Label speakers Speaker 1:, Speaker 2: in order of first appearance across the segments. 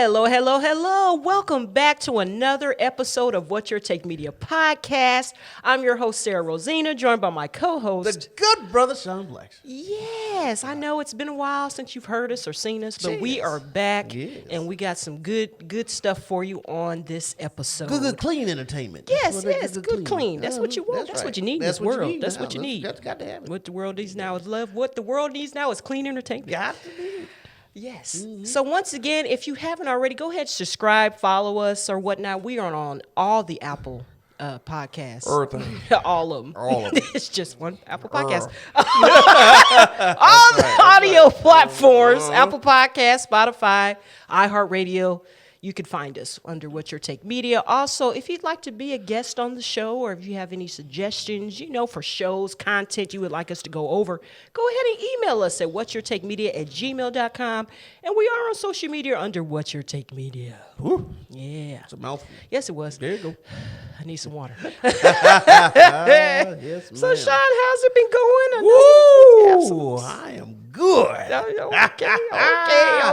Speaker 1: Hello, hello, hello. Welcome back to another episode of What's Your Take Media podcast. I'm your host, Sarah Rosina, joined by my co-host,
Speaker 2: the good brother Sean Blacks.
Speaker 1: Yes, I know it's been a while since you've heard us or seen us, but we are back, and we got some good stuff for you on this episode.
Speaker 2: Good, clean entertainment.
Speaker 1: Yes, good, clean. That's what you want. That's what you need in this world. That's what you need.
Speaker 2: That's got to have it.
Speaker 1: What the world needs now is love. What the world needs now is clean entertainment.
Speaker 2: Got to be.
Speaker 1: Yes. Mm-hmm. So once again, if you haven't already, go ahead, subscribe, follow us, or whatnot. We are on all the Apple podcasts. All of them.
Speaker 2: All of them.
Speaker 1: It's just one Apple podcast. All the audio platforms, Apple Podcasts, Spotify, iHeartRadio. You can find us under What's Your Take Media. Also, if you'd like to be a guest on the show, or if you have any suggestions, for shows, content you would like us to go over, go ahead and email us at whatsyourtakemedia@gmail.com. And we are on social media under What's Your Take Media.
Speaker 2: Ooh,
Speaker 1: yeah.
Speaker 2: it's a mouthful.
Speaker 1: Yes, it was.
Speaker 2: There you go.
Speaker 1: I need some water.
Speaker 2: Yes,
Speaker 1: so,
Speaker 2: ma'am.
Speaker 1: Sean, how's it been going?
Speaker 2: Woo! I am good.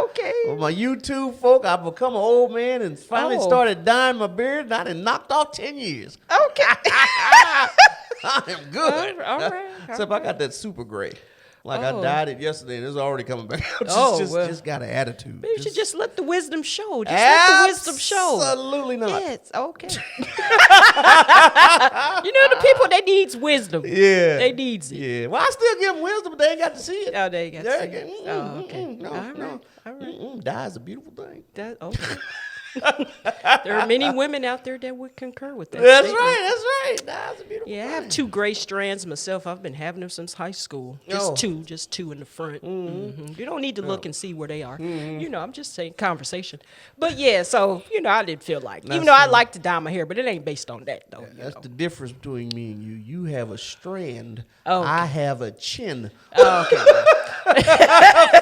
Speaker 1: Okay.
Speaker 2: Well, my YouTube folk, I've become an old man and finally started dyeing my beard, and I done knocked off 10 years.
Speaker 1: Okay.
Speaker 2: I am good.
Speaker 1: All right.
Speaker 2: Except I got that super gray. Like I dyed it yesterday, and it's already coming back out. Just got an attitude.
Speaker 1: Maybe you should just let the wisdom show. Let the wisdom show.
Speaker 2: Absolutely not.
Speaker 1: Yes, okay. The people, they needs wisdom.
Speaker 2: Yeah.
Speaker 1: They needs it.
Speaker 2: Yeah. Well, I still give them wisdom, but they ain't got to see it.
Speaker 1: Oh, they got to see it.
Speaker 2: Oh,
Speaker 1: okay.
Speaker 2: No.
Speaker 1: All right.
Speaker 2: Dye is a beautiful thing.
Speaker 1: Okay. There are many women out there that would concur with that.
Speaker 2: That's
Speaker 1: statement.
Speaker 2: right. Dye is a beautiful thing.
Speaker 1: Yeah, I have two gray strands myself. I've been having them since high school. Just two in the front. Mm-hmm. You don't need to look and see where they are. Mm-hmm. I'm just saying conversation. But yeah, so, I didn't feel like, even though I like to dye my hair, but it ain't based on that though.
Speaker 2: That's the difference between me and you. You have a strand.
Speaker 1: Okay.
Speaker 2: I have a chin.
Speaker 1: Oh, okay.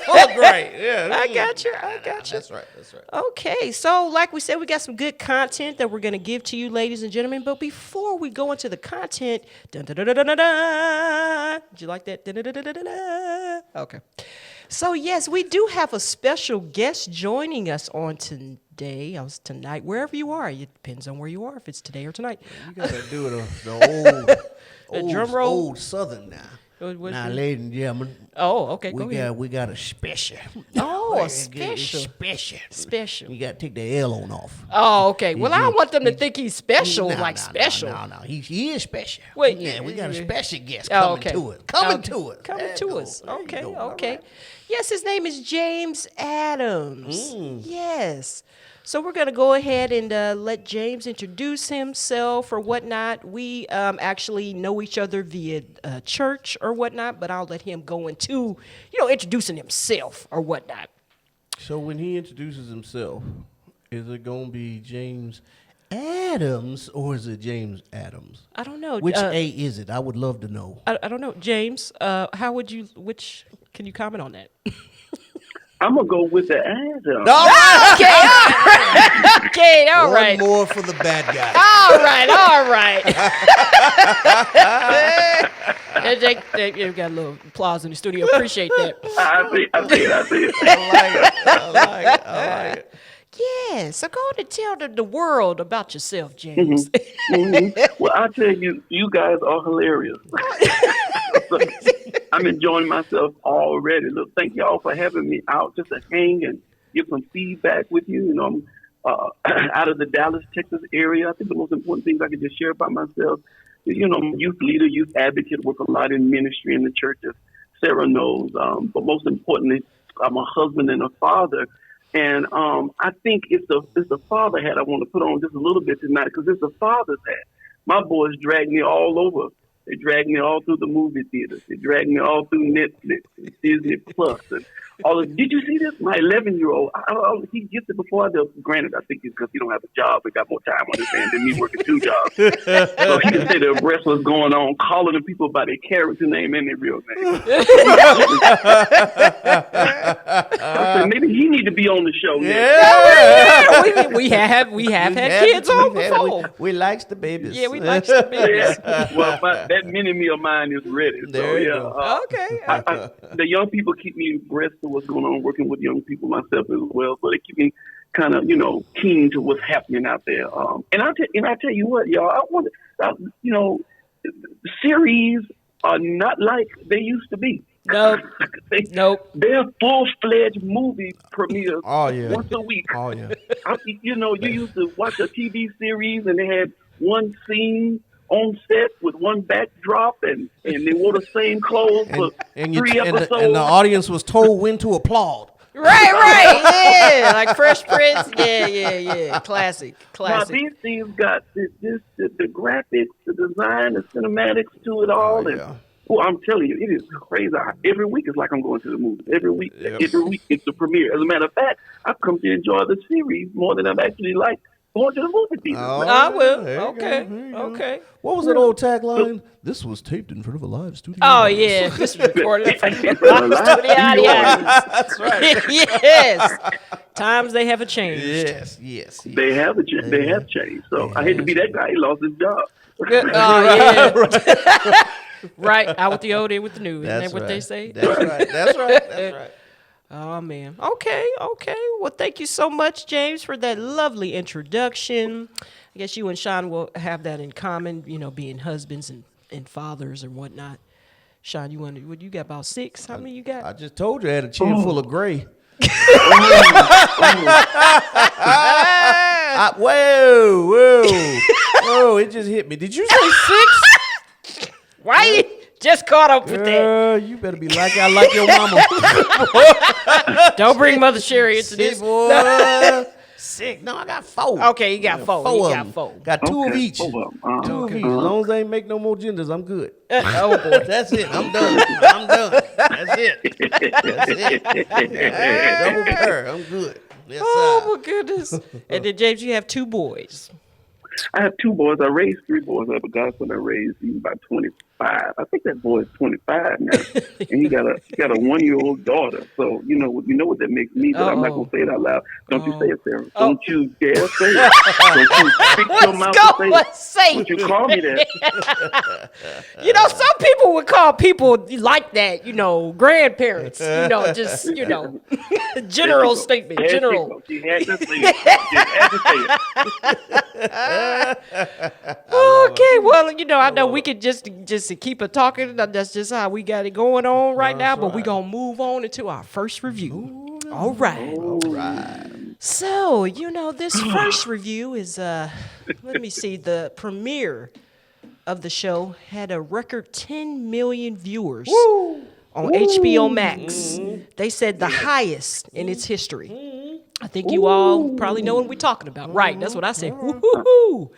Speaker 2: Full gray. Yeah.
Speaker 1: I got you.
Speaker 2: That's right.
Speaker 1: Okay, so like we said, we got some good content that we're going to give to you, ladies and gentlemen. But before we go into the content, did you like that? Okay. So yes, we do have a special guest joining us on today. Tonight, wherever you are. It depends on where you are, if it's today or tonight.
Speaker 2: You got to do it the
Speaker 1: drum roll?
Speaker 2: old Southern now. Now, ladies and gentlemen.
Speaker 1: Oh, okay. Go ahead.
Speaker 2: We got a special.
Speaker 1: Oh, a special.
Speaker 2: Special. You got to take the L on off.
Speaker 1: Oh, okay. Well, I don't want them to think he's special, special.
Speaker 2: No. He is special.
Speaker 1: Wait.
Speaker 2: Yeah, we got a special guest coming to us. Coming to us.
Speaker 1: Okay.
Speaker 2: Right.
Speaker 1: Yes, his name is James Adams. Yes. So we're going to go ahead and let James introduce himself or whatnot. We actually know each other via church or whatnot, but I'll let him go into, introducing himself or whatnot.
Speaker 2: So when he introduces himself, is it going to be James Adams or is it James Adams?
Speaker 1: I don't know.
Speaker 2: Which A is it? I would love to know.
Speaker 1: I don't know. James, can you comment on that?
Speaker 3: I'm going to go with the Adams.
Speaker 1: Okay, all right.
Speaker 2: One more for the bad guy.
Speaker 1: All right. You got a little applause in the studio. Appreciate that.
Speaker 3: I see it.
Speaker 2: I like it.
Speaker 1: Yeah, so go on and tell the world about yourself, James.
Speaker 3: Well, I tell you, you guys are hilarious. I'm enjoying myself already. Look, thank y'all for having me out just to hang and give some feedback with you. I'm out of the Dallas, Texas area. I think the most important things I could just share about myself is, I'm a youth leader, youth advocate, work a lot in ministry in the church, as Sarah knows. But most importantly, I'm a husband and a father. And I think it's the father hat I want to put on just a little bit tonight because it's the father's hat. My boys drag me all over. They drag me all through the movie theaters. They drag me all through Netflix and Disney Plus and all of. Did you see this? My 11-year-old, he gets it before I do. Granted, I think it's because he don't have a job. He got more time on his hands than me working 2 jobs. So he can say the arrest was going on, calling the people by their character name and their real name. I said, maybe he need to be on the show.
Speaker 1: Yeah. We have had kids on before.
Speaker 2: We likes the babies.
Speaker 1: Yeah, we likes the babies.
Speaker 3: Well, that mini-me of mine is ready.
Speaker 2: There you go.
Speaker 1: Okay.
Speaker 3: The young people keep me abreast of what's going on, working with young people myself as well. So they keep me kind of keen to what's happening out there. And I tell you what, y'all, I want series are not like they used to be.
Speaker 1: Nope. Nope.
Speaker 3: They're full-fledged movie premieres
Speaker 2: Oh yeah.
Speaker 3: once a week.
Speaker 2: Oh yeah.
Speaker 3: You used to watch a TV series and they had one scene on set with one backdrop and they wore the same clothes for three episodes.
Speaker 2: And the audience was told when to applaud.
Speaker 1: Right, yeah, like Fresh Prince, yeah, classic.
Speaker 3: Now these got the graphics, the design, the cinematics to it all, well, I'm telling you, it is crazy. Every week is like I'm going to the movies. Every week it's the premiere. As a matter of fact, I've come to enjoy the series more than I've actually liked going to the movie theater.
Speaker 1: I will. Okay.
Speaker 2: What was that old tagline? This was taped in front of a live studio.
Speaker 1: Oh yeah, this was recorded in front of a live studio. That's right. Yes. Times they haven't changed.
Speaker 2: Yes.
Speaker 3: They have changed. So I hate to be that guy. He lost his job.
Speaker 1: Oh yeah. Right, out with the old, in with the new. Isn't that what they say?
Speaker 2: That's right.
Speaker 1: Oh, man. Okay. Well, thank you so much, James, for that lovely introduction. I guess you and Sean will have that in common, being husbands and fathers and whatnot. Sean, you got about 6? How many you got?
Speaker 2: I just told you I had a chin full of gray. Whoa, it just hit me. Did you say 6?
Speaker 1: Why you just caught up with that?
Speaker 2: You better be like I like your mama.
Speaker 1: Don't bring Mother Sherry into this.
Speaker 2: Boy. 6. No, I got 4.
Speaker 1: Okay, you got 4.
Speaker 2: Four
Speaker 1: You
Speaker 2: of
Speaker 1: got
Speaker 2: them.
Speaker 1: 4.
Speaker 2: Got 2 of each.
Speaker 3: 4 of them.
Speaker 2: 2 of each. As long as they ain't make no more genders, I'm good.
Speaker 1: Oh, boy.
Speaker 2: That's it. I'm done. That's it. Double pair. I'm good. Yes,
Speaker 1: Oh, my goodness. And then, James, you have 2 boys.
Speaker 3: I have 2 boys. I raised 3 boys. I have a godson I raised. He's about 25. I think that boy is 25 now, and he got a 1-year-old daughter. So you know what that makes me. But I'm not gonna say it out loud. Don't you say it, Sarah? Don't you dare say it. Don't you fix your mouth to say it. Don't you call me that?
Speaker 1: Some people would call people like that, grandparents. General statement. General.
Speaker 3: She had to say it.
Speaker 1: Okay, well, I know we could just keep it talking. That's just how we got it going on right now. But we're going to move on into our first review. All right. So, this first review is, let me see, the premiere of the show had a record 10 million viewers on HBO Max. They said the highest in its history. I think you all probably know what we're talking about. Right, that's what I said. Woo-hoo-hoo.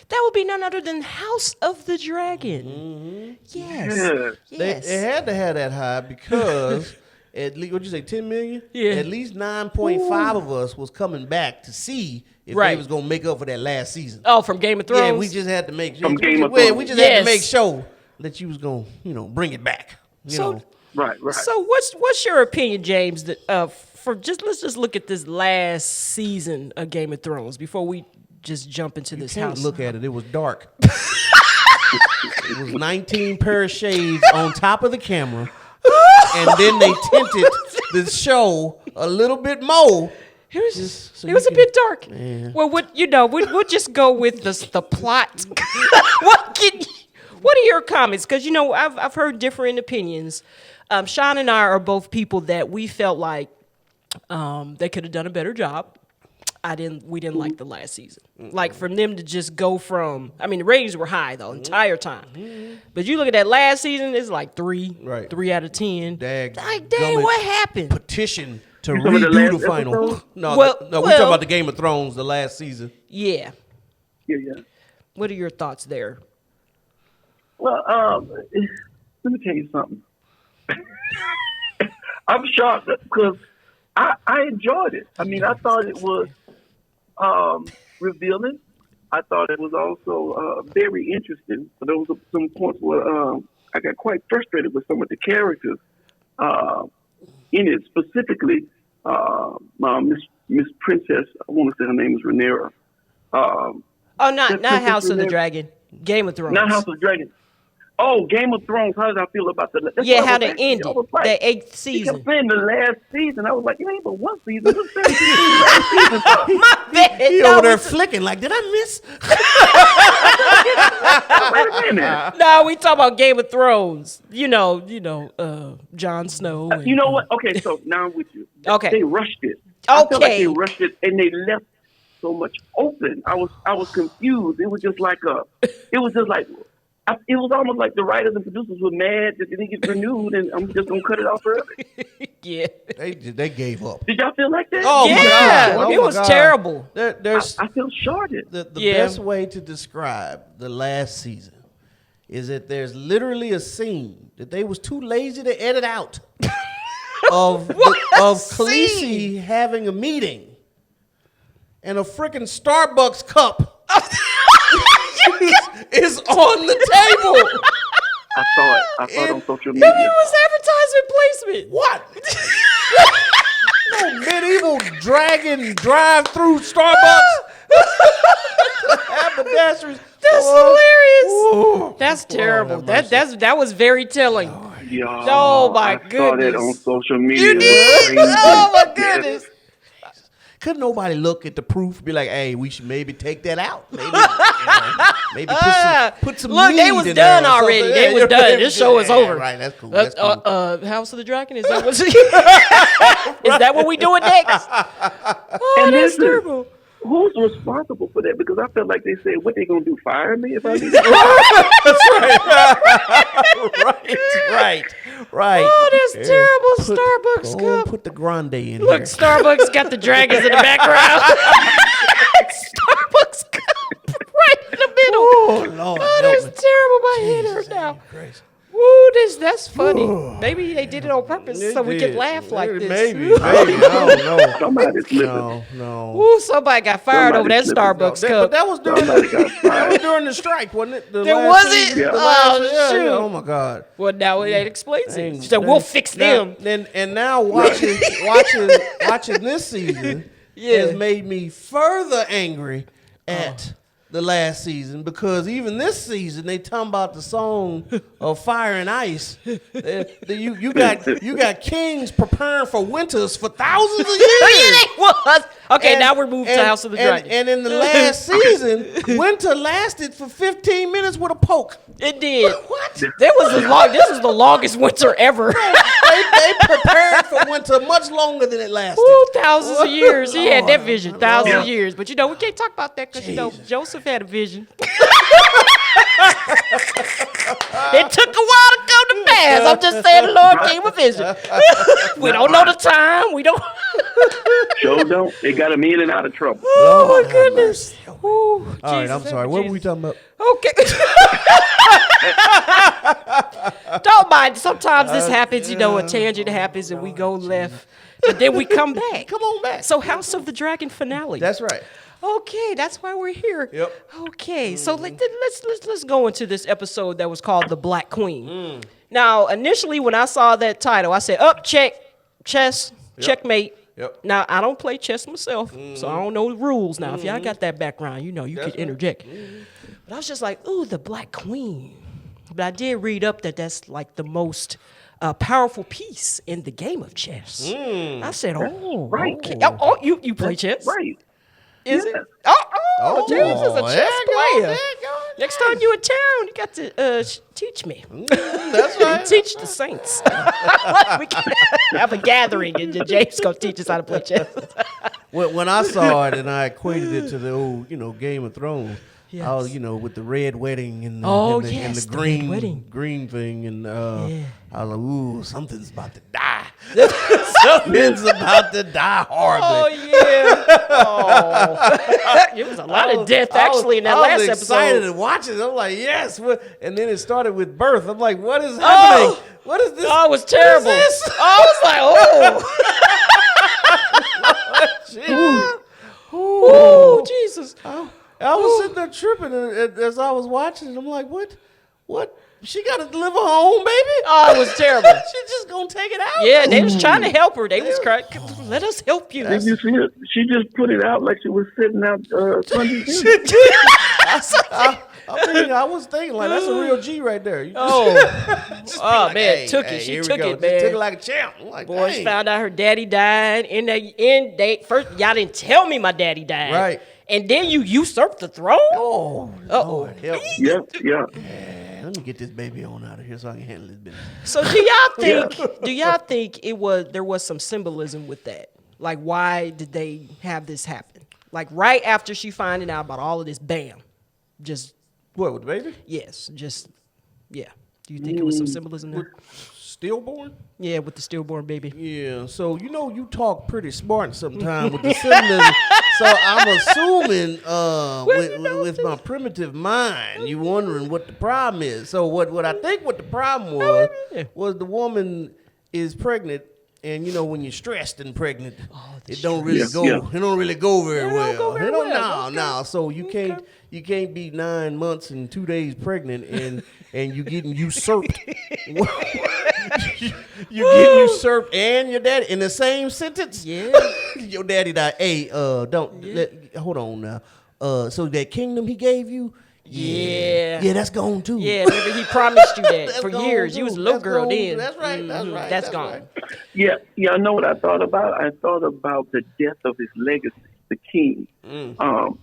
Speaker 1: That would be none other than House of the Dragon. Yes.
Speaker 2: It had to have that high because at least, what'd you say, 10 million?
Speaker 1: Yeah.
Speaker 2: At least 9.5 of us was coming back to see if they was going to make up for that last season.
Speaker 1: Oh, from Game of Thrones?
Speaker 2: Yeah, we just had to make sure.
Speaker 3: From Game of Thrones.
Speaker 2: We just had to make sure that you was going to, bring it back.
Speaker 3: Right.
Speaker 1: So what's your opinion, James, that let's just look at this last season of Game of Thrones before we just jump into this house.
Speaker 2: Look at it. It was dark. It was 19 pair of shades on top of the camera. And then they tinted the show a little bit more.
Speaker 1: It was a bit dark. Yeah. Well, we'll just go with the plot. What are your comments? Because I've heard different opinions. Sean and I are both people that we felt like they could have done a better job. We didn't like the last season. Like for them to just go from, the ratings were high the entire time. But you look at that last season, it's like 3 out of 10. Dang, what happened?
Speaker 2: Petition to redo the final. No, we're talking about the Game of Thrones, the last season.
Speaker 1: Yeah.
Speaker 3: Yeah.
Speaker 1: What are your thoughts there?
Speaker 3: Well, let me tell you something. I'm shocked because I enjoyed it. I thought it was revealing. I thought it was also very interesting. But there was some points where I got quite frustrated with some of the characters in it. Specifically, Miss Princess. I want to say her name is Rhaenyra.
Speaker 1: Not House of the Dragon. Game of Thrones.
Speaker 3: Not House of the Dragon. Oh, Game of Thrones. How did I feel about the? That's
Speaker 1: Yeah,
Speaker 3: what I
Speaker 1: how
Speaker 3: was
Speaker 1: they
Speaker 3: asking you. I
Speaker 1: ended
Speaker 3: was like,
Speaker 1: that 8th
Speaker 3: he kept
Speaker 1: season.
Speaker 3: saying the last season. I was like, it ain't but one season. This 17 last season. So,
Speaker 1: My bad.
Speaker 2: He
Speaker 1: No,
Speaker 2: over there
Speaker 1: we-
Speaker 2: flicking like, did I miss?
Speaker 3: wait a minute.
Speaker 1: No, we talk about Game of Thrones. You know, Jon Snow. And,
Speaker 3: You know what? Okay, so now I'm with you.
Speaker 1: Okay.
Speaker 3: They rushed it. I felt like
Speaker 1: Okay.
Speaker 3: they rushed it and they left so much open. I was confused. It was just like it was almost like the writers and producers were mad that it didn't get renewed, and I'm just gonna cut it off early.
Speaker 1: Yeah.
Speaker 2: They gave up.
Speaker 3: Did y'all feel like that?
Speaker 2: Oh, my
Speaker 1: Yeah,
Speaker 2: God. Oh,
Speaker 1: it
Speaker 2: my
Speaker 1: was
Speaker 2: God.
Speaker 1: terrible.
Speaker 2: There's
Speaker 3: I feel shorted.
Speaker 2: the
Speaker 1: Yeah.
Speaker 2: best way to describe the last season is that there's literally a scene that they was too lazy to edit out of Khaleesi
Speaker 1: scene?
Speaker 2: having a meeting and a freaking Starbucks cup is on the table.
Speaker 3: I saw it. I saw it on social
Speaker 1: Maybe
Speaker 3: media.
Speaker 1: it was advertisement placement.
Speaker 2: What? No medieval dragon drive-through Starbucks. Haberdasheries.
Speaker 1: That's
Speaker 2: Oh.
Speaker 1: hilarious.
Speaker 2: Ooh.
Speaker 1: That's
Speaker 2: Lord
Speaker 1: terrible.
Speaker 2: have
Speaker 1: That was very telling.
Speaker 3: Yo,
Speaker 1: Oh, my
Speaker 3: I saw that
Speaker 1: goodness.
Speaker 3: on social media.
Speaker 1: You
Speaker 3: It was
Speaker 1: did?
Speaker 3: crazy.
Speaker 1: Oh my
Speaker 3: Yes.
Speaker 1: goodness.
Speaker 2: Couldn't nobody look at the proof and be like, hey, we should maybe take that out? Maybe, maybe put some
Speaker 1: Look,
Speaker 2: meat
Speaker 1: they was
Speaker 2: in
Speaker 1: done
Speaker 2: there or
Speaker 1: already.
Speaker 2: something.
Speaker 1: They
Speaker 2: Yeah,
Speaker 1: was
Speaker 2: you're
Speaker 1: done.
Speaker 2: right.
Speaker 1: This show is
Speaker 2: Yeah,
Speaker 1: over.
Speaker 2: Right, that's cool. That's cool.
Speaker 1: House of the Dragon. Is that is that what we doing next? Oh,
Speaker 3: And
Speaker 1: that's
Speaker 3: listen,
Speaker 1: terrible.
Speaker 3: Who's responsible for that? Because I felt like they said, what they gonna do? Fire me if I leave?
Speaker 2: right.
Speaker 1: Oh, that's
Speaker 2: Here,
Speaker 1: terrible. Starbucks
Speaker 2: Go and
Speaker 1: cup.
Speaker 2: put the grande in
Speaker 1: Look,
Speaker 2: here.
Speaker 1: Starbucks got the dragons in the background. Starbucks cup right in the middle.
Speaker 2: Oh, Lord,
Speaker 1: Oh,
Speaker 2: help
Speaker 1: that's
Speaker 2: me.
Speaker 1: terrible. My head hurt now.
Speaker 2: Grace.
Speaker 1: Woo, that's funny. Maybe they did it on purpose so we could
Speaker 2: did.
Speaker 1: laugh like this.
Speaker 2: Maybe. I don't know.
Speaker 3: Somebody's slipping.
Speaker 2: No.
Speaker 1: Woo, somebody got fired over that
Speaker 3: Somebody
Speaker 1: Starbucks
Speaker 2: But
Speaker 1: cup.
Speaker 2: that was during
Speaker 3: Somebody got
Speaker 2: that was
Speaker 3: fired.
Speaker 2: during the strike, wasn't it?
Speaker 1: There was it?
Speaker 3: Yeah.
Speaker 1: Oh, shoot.
Speaker 2: Oh my God.
Speaker 1: Well, now it explains it.
Speaker 2: Dang,
Speaker 1: So we'll
Speaker 2: dang.
Speaker 1: fix
Speaker 2: Now-
Speaker 1: them.
Speaker 2: And now watching this season has made me further angry at the last season, because even this season they talking about the song of Fire and Ice. You got kings preparing for winters for thousands of years.
Speaker 1: It was. Okay,
Speaker 2: And-
Speaker 1: now we're moving to House of the Dragon.
Speaker 2: And in the last season, winter lasted for 15 minutes with a poke.
Speaker 1: It did.
Speaker 2: What?
Speaker 1: This was the longest winter ever.
Speaker 2: They prepared for winter much longer than it lasted.
Speaker 1: Woo, thousands of years. He had that
Speaker 2: Lord,
Speaker 1: vision, thousands of
Speaker 3: Yeah.
Speaker 1: years. But we can't talk about that because Joseph had a vision. It took a while to come to pass. I'm just saying the Lord gave a vision. We don't know the time. We don't.
Speaker 3: Sure don't. They got him in and out of trouble.
Speaker 1: Oh, my goodness. Ooh,
Speaker 2: All right,
Speaker 1: Jesus,
Speaker 2: I'm sorry. What were we
Speaker 1: Jesus.
Speaker 2: talking about?
Speaker 1: Okay. Don't mind. Sometimes this happens, a tangent happens and we go left. But then we come back.
Speaker 2: Come on back.
Speaker 1: So House of the Dragon finale.
Speaker 2: That's right.
Speaker 1: Okay, that's why we're here.
Speaker 2: Yep.
Speaker 1: Okay, so let's go into this episode that was called The Black Queen. Now, initially when I saw that title, I said, chess, checkmate.
Speaker 2: Yep.
Speaker 1: Now, I don't play chess myself, so I don't know the rules. Now, if y'all got that background, you could
Speaker 2: right.
Speaker 1: interject. But I was just like, ooh, the Black Queen. But I did read up that that's like the most powerful piece in the game of chess. I said, oh,
Speaker 3: right.
Speaker 1: okay. Oh, you play chess?
Speaker 3: Right.
Speaker 1: Is
Speaker 3: Yes.
Speaker 1: it? Oh, James is a
Speaker 2: there
Speaker 1: chess
Speaker 2: you go,
Speaker 1: player.
Speaker 2: there you go.
Speaker 1: Next time you in town, you got to teach me.
Speaker 2: That's right.
Speaker 1: Teach the saints. We can have a gathering, and James gonna teach us how to play chess.
Speaker 2: When I saw it and I equated it to the old, Game of Thrones,
Speaker 1: Yes.
Speaker 2: I was, with the red wedding and the,
Speaker 1: Oh,
Speaker 2: and the, and
Speaker 1: yes,
Speaker 2: the
Speaker 1: the
Speaker 2: green
Speaker 1: red wedding.
Speaker 2: green thing, and
Speaker 1: Yeah.
Speaker 2: I was like, ooh, something's about to die. Something's about to die horribly.
Speaker 1: Oh yeah. Oh, it was a lot of death actually in that last
Speaker 2: I was excited
Speaker 1: episode.
Speaker 2: to watch it. I'm like, yes. And then it started with birth. I'm like, what is happening? What is this?
Speaker 1: Oh, it was terrible.
Speaker 2: What is this?
Speaker 1: I was like, oh. Oh, Jesus.
Speaker 2: I was sitting there tripping as I was watching it. I'm like, what? She got to deliver her own baby?
Speaker 1: Oh, it was terrible.
Speaker 2: She's just going to take it out?
Speaker 1: Yeah, they was trying to help her. They was crying, let us help you.
Speaker 3: Did you see it? She just put it out like she was sitting out Sunday.
Speaker 2: I was thinking like that's a real G right there. You just
Speaker 1: Oh
Speaker 2: like,
Speaker 1: man,
Speaker 2: hey,
Speaker 1: took
Speaker 2: hey,
Speaker 1: it. She
Speaker 2: here we
Speaker 1: took
Speaker 2: go.
Speaker 1: it,
Speaker 2: Just took it
Speaker 1: man.
Speaker 2: like a champ. I'm like,
Speaker 1: Boys
Speaker 2: dang.
Speaker 1: found out her daddy died in the end. First, y'all didn't tell me my daddy died.
Speaker 2: Right.
Speaker 1: And then you usurped the throne.
Speaker 2: Oh, Lord, help me.
Speaker 3: Yeah, yeah.
Speaker 2: Man, let me get this baby on out of here so I can handle this business.
Speaker 1: So do y'all think? Do y'all think there was some symbolism with that? Like, why did they have this happen? Like right after she finding out about all of this, bam, just
Speaker 2: What, with the baby?
Speaker 1: yes, just yeah. Do you think it was some symbolism there?
Speaker 2: Stillborn?
Speaker 1: Yeah, with the stillborn baby.
Speaker 2: Yeah, so you talk pretty smart sometimes with the symbolism. So I'm assuming with my primitive mind, you wondering what the problem is. So what I think what the problem was the woman is pregnant, and when you're stressed and pregnant, it don't really go.
Speaker 3: Yeah.
Speaker 2: It don't really go very well.
Speaker 1: don't go very well.
Speaker 2: No. So you can't be 9 months and 2 days pregnant and you getting usurped. You getting usurped and your daddy in the same sentence.
Speaker 1: Yeah.
Speaker 2: Your daddy died. Hey, hold on now. So that kingdom he gave you.
Speaker 1: Yeah.
Speaker 2: Yeah, that's gone too.
Speaker 1: Yeah, remember he promised you that
Speaker 2: That's
Speaker 1: for
Speaker 2: gone,
Speaker 1: years.
Speaker 2: too.
Speaker 1: You was a little
Speaker 2: That's
Speaker 1: girl
Speaker 2: gone,
Speaker 1: then.
Speaker 2: too. That's right. That's
Speaker 1: Mhm.
Speaker 2: right.
Speaker 1: That's
Speaker 2: That's
Speaker 1: gone.
Speaker 2: right.
Speaker 3: Yeah, I know what I thought about. I thought about the death of his legacy, the king.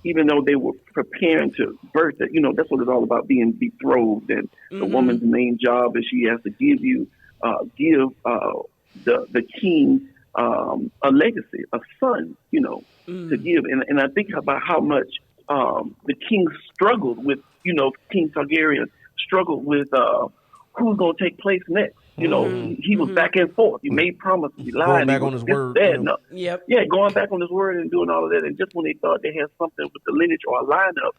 Speaker 3: Even though they were preparing to birth it, that's what it's all about, being betrothed. And the woman's main job is she has to give the king a legacy, a son, to give. And I think about how much the king struggled with, King Targaryen struggled with who's going to take place next. He was back and forth. He made promises. He lied.
Speaker 2: Going back
Speaker 3: he
Speaker 2: on
Speaker 3: was
Speaker 2: his
Speaker 3: this,
Speaker 2: word.
Speaker 3: that, no.
Speaker 1: Yep.
Speaker 3: Yeah, going back on his word and doing all of that. And just when they thought they had something with the lineage or a lineup,